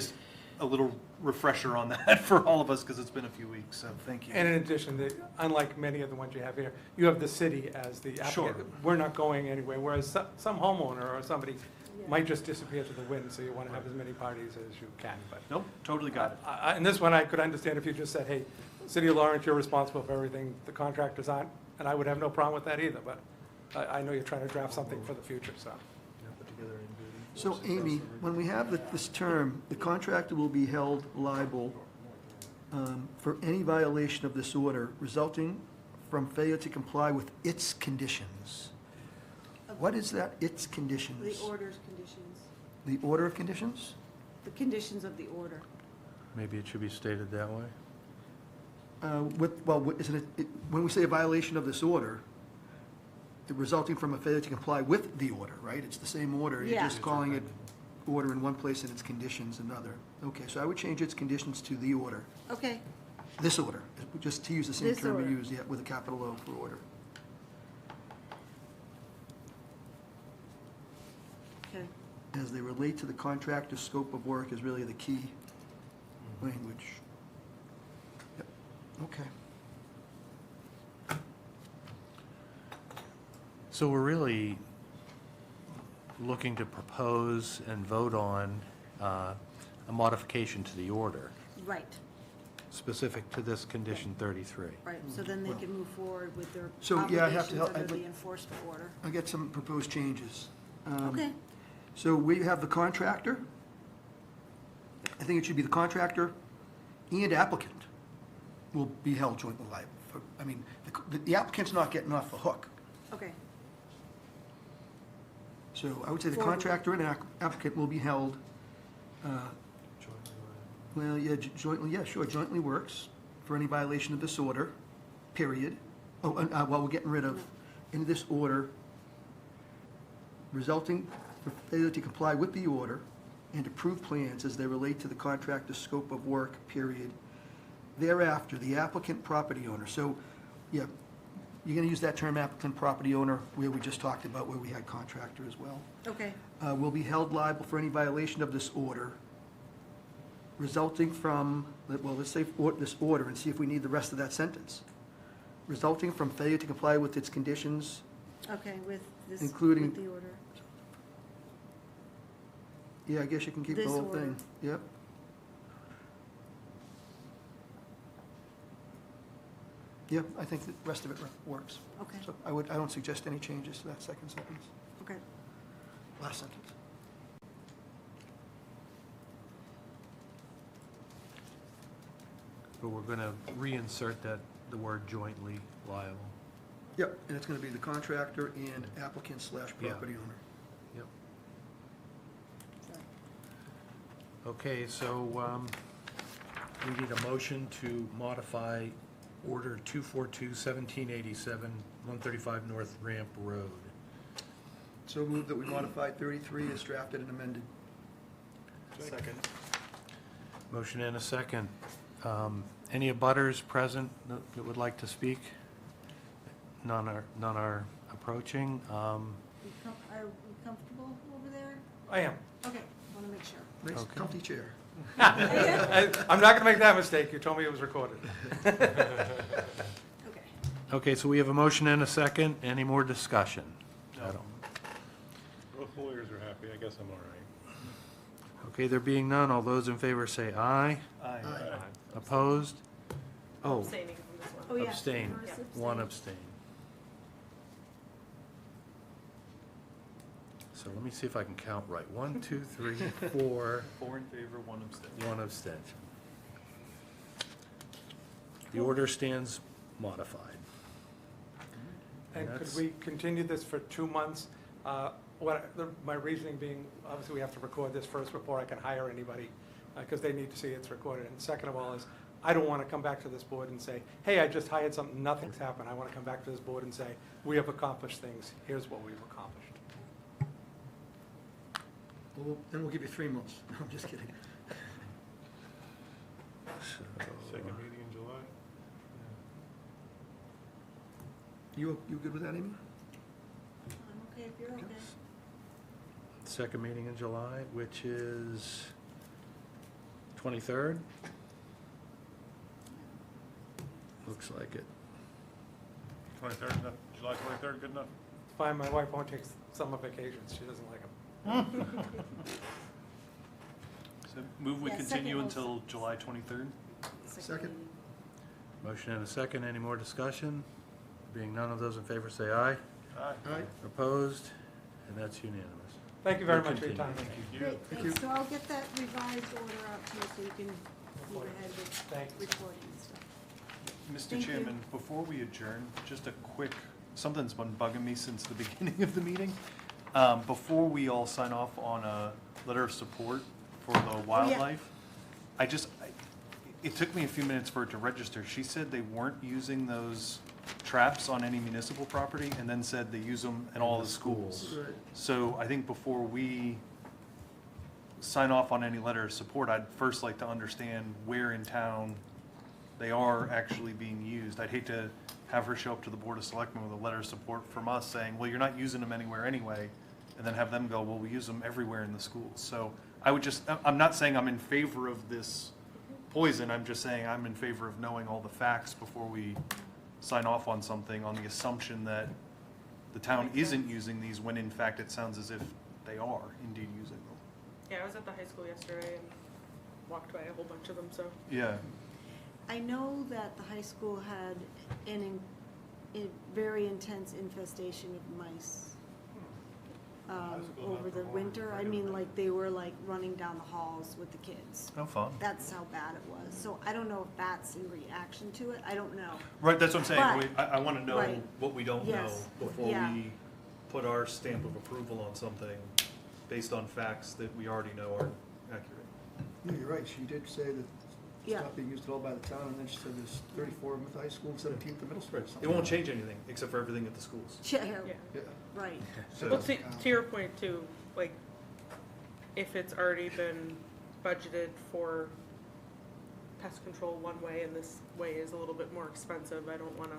A little refresher on that for all of us, because it's been a few weeks, so thank you. And in addition, unlike many of the ones you have here, you have the city as the applicant. Sure. We're not going anywhere, whereas some homeowner or somebody might just disappear to the wind, so you want to have as many parties as you can, but. Nope, totally got it. In this one, I could understand if you just said, hey, City of Lawrence, you're responsible for everything, the contractors aren't, and I would have no problem with that either, but I know you're trying to draft something for the future, so. So Amy, when we have this term, the contractor will be held liable for any violation of this order resulting from failure to comply with its conditions. What is that, its conditions? The order's conditions, The order of conditions? the conditions of the order. Maybe it should be stated that way? Isn't it, when we say a violation of this order, resulting from a failure to comply with the order, right? It's the same order, you're Yeah. just calling it order in one place and its conditions another. Okay, so I would change its conditions to the order, Okay, this order, just to use the same This term we order. use, yeah, with a capital O for order. okay. As they relate to the contractor's scope of work is really the key language. Yep, okay. So we're really looking to propose and vote on a modification to the order Right, specific to this condition 33. right, so then they can move forward with their So, yeah, I have to obligations help- under I'd the like- enforcement order. I'll get some proposed changes. Okay, So we have the contractor. I think it should be the contractor and applicant will be held jointly liable. I mean, the applicant's not getting off the hook. okay, So I would say the For- contractor and applicant will be held, well, yeah, jointly, yeah, sure, jointly works for any violation of this order, period. Oh, and, well, we're getting rid of, in this order, resulting from failure to comply with the order and approved plans as they relate to the contractor's scope of work, period. Thereafter, the applicant property owner, so, yeah, you're gonna use that term applicant property owner where we just talked about where we had contractor as well. okay, Will be held liable for any violation of this order resulting from, well, let's say this order and see if we need the rest of that sentence. Resulting from failure to comply with its conditions, okay, with this, Including- with the order. Yeah, I guess you can keep the This whole order. thing. Yep. Yep, I think the rest of it works. Okay, So I don't suggest any changes to that second sentence, okay. last sentence. But we're going to reinsert that, the word jointly liable. Yep, and it's gonna be the contractor and applicant / Yeah. property owner. Yep. Okay, so we need a motion to modify Order 242-1787, 135 North Ramp Road. So move that we modify 33 as drafted and amended. Second. Motion and a second. Any abutters present that would like to speak? None are approaching. Are we comfortable over there? I am. Okay, want to make sure. Nice Okay. comfy chair. I'm not going to make that mistake. You told me it was recorded. Okay. Okay, so we have a motion and a second. Any more discussion? I don't. Both lawyers are happy, I guess I'm all right. Okay, there being none, all those in favor say aye. Aye. Opposed? Oh, Abstaining from this one. Oh, yeah. abstain. First One abstain. abstain. So let me see if I can count right. 1, 2, 3, 4, 4 in favor, 1 abstention. one abstention. The order stands modified. And could That's- we continue this for 2 months? My reasoning being, obviously, we have to record this first before I can hire anybody, because they need to see it's recorded. And second of all is, I don't want to come back to this board and say, hey, I just hired something, nothing's happened. I want to come back to this board and say, we have accomplished things, here's what we've accomplished. Well, then we'll give you 3 months. No, I'm just kidding. Second meeting in July? You good with that, Amy? I'm okay if you're okay. Second meeting in July, which is 23rd? Looks like it. 23rd, July 23rd, good enough? Fine, my wife won't take summer vacations, she doesn't like them. So move we Yeah, continue second until July 23rd? Second. meeting. Motion and a second. Any more discussion? Being none of those in favor say aye. Aye. All right, Opposed? And that's unanimous. Thank you very We'll much for your time. continue. Great, Thank thanks. you. So I'll get that revised order out to you so you can move ahead with Thanks. recording and stuff. Mr. Thank you. Chairman, before we adjourn, just a quick, something's been bugging me since the beginning of the meeting. Before we all sign off on a letter of support for the wildlife, it took me a few minutes for it to register. She said they weren't using those traps on any municipal property and then said they use them in all the schools. right. So I think before we sign off on any letter of support, I'd first like to understand where in town they are actually being used. I'd hate to have her show up to the Board of Selectmen with a letter of support from us saying, well, you're not using them anywhere anyway, and then have them go, well, we use them everywhere in the schools. So I would just, I'm not saying I'm in favor of this poison, I'm just saying I'm in favor of knowing all the facts before we sign off on something on the assumption that the town isn't using these when in fact it sounds as if they are indeed using them. Yeah, I was at the high school yesterday and walked by a whole bunch of them, so. Yeah. I know that the high school had a very intense infestation of mice over the winter. I mean, like, they were like running down the halls with the kids. No fun. That's how bad it was. So I don't know if that's in reaction to it. I don't know. Right, that's what I'm saying. But- I want to know right. what we don't know Yes. before Yeah. we put our stamp of approval on something based on facts that we already know are accurate. No, you're right, she did say that it's Yeah. not being used at all by the town, and then she said there's 34 of them at the high school and 17 at the middle school. It won't change anything except for everything at the schools. Yeah, Yeah. right. So, Well, to your point too, like, if it's already been budgeted for pest control one way and this way is a little bit more expensive, I don't wanna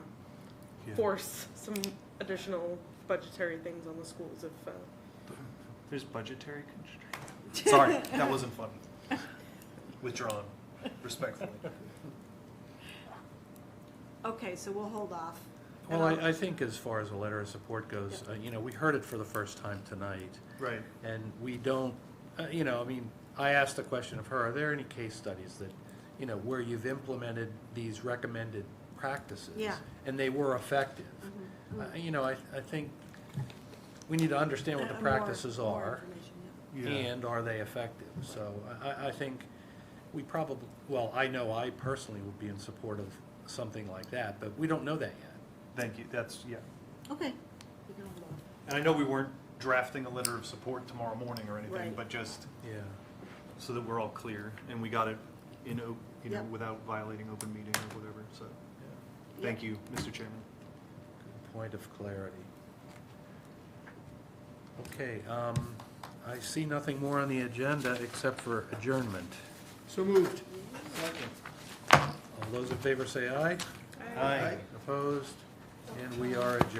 yeah. force some additional budgetary things on the schools if, There's budgetary constraints. Sorry, that wasn't funny. Withdrawn, respectfully. Okay, so we'll hold off. Well, I think as far as a letter of support goes, you know, we heard it for the first time tonight. Right. And we don't, you know, I mean, I asked the question of her, are there any case studies that, you know, where you've implemented these recommended practices? Yeah. And they were effective? You know, I think we need to understand what the practices are, and are they effective? So I think we probably, well, I know I personally would be in support of something like that, but we don't know that yet. Thank you, that's, yeah. Okay. And I know we weren't drafting a letter of support tomorrow morning or anything, Right. but just Yeah. so that we're all clear, and we got it in, you know, Yep. without violating open meeting or whatever, so. Thank you, Mr. Chairman. Good point of clarity. Okay, I see nothing more on the agenda except for adjournment. So moved. All those in favor say aye. Aye. Opposed? And we are adjourned.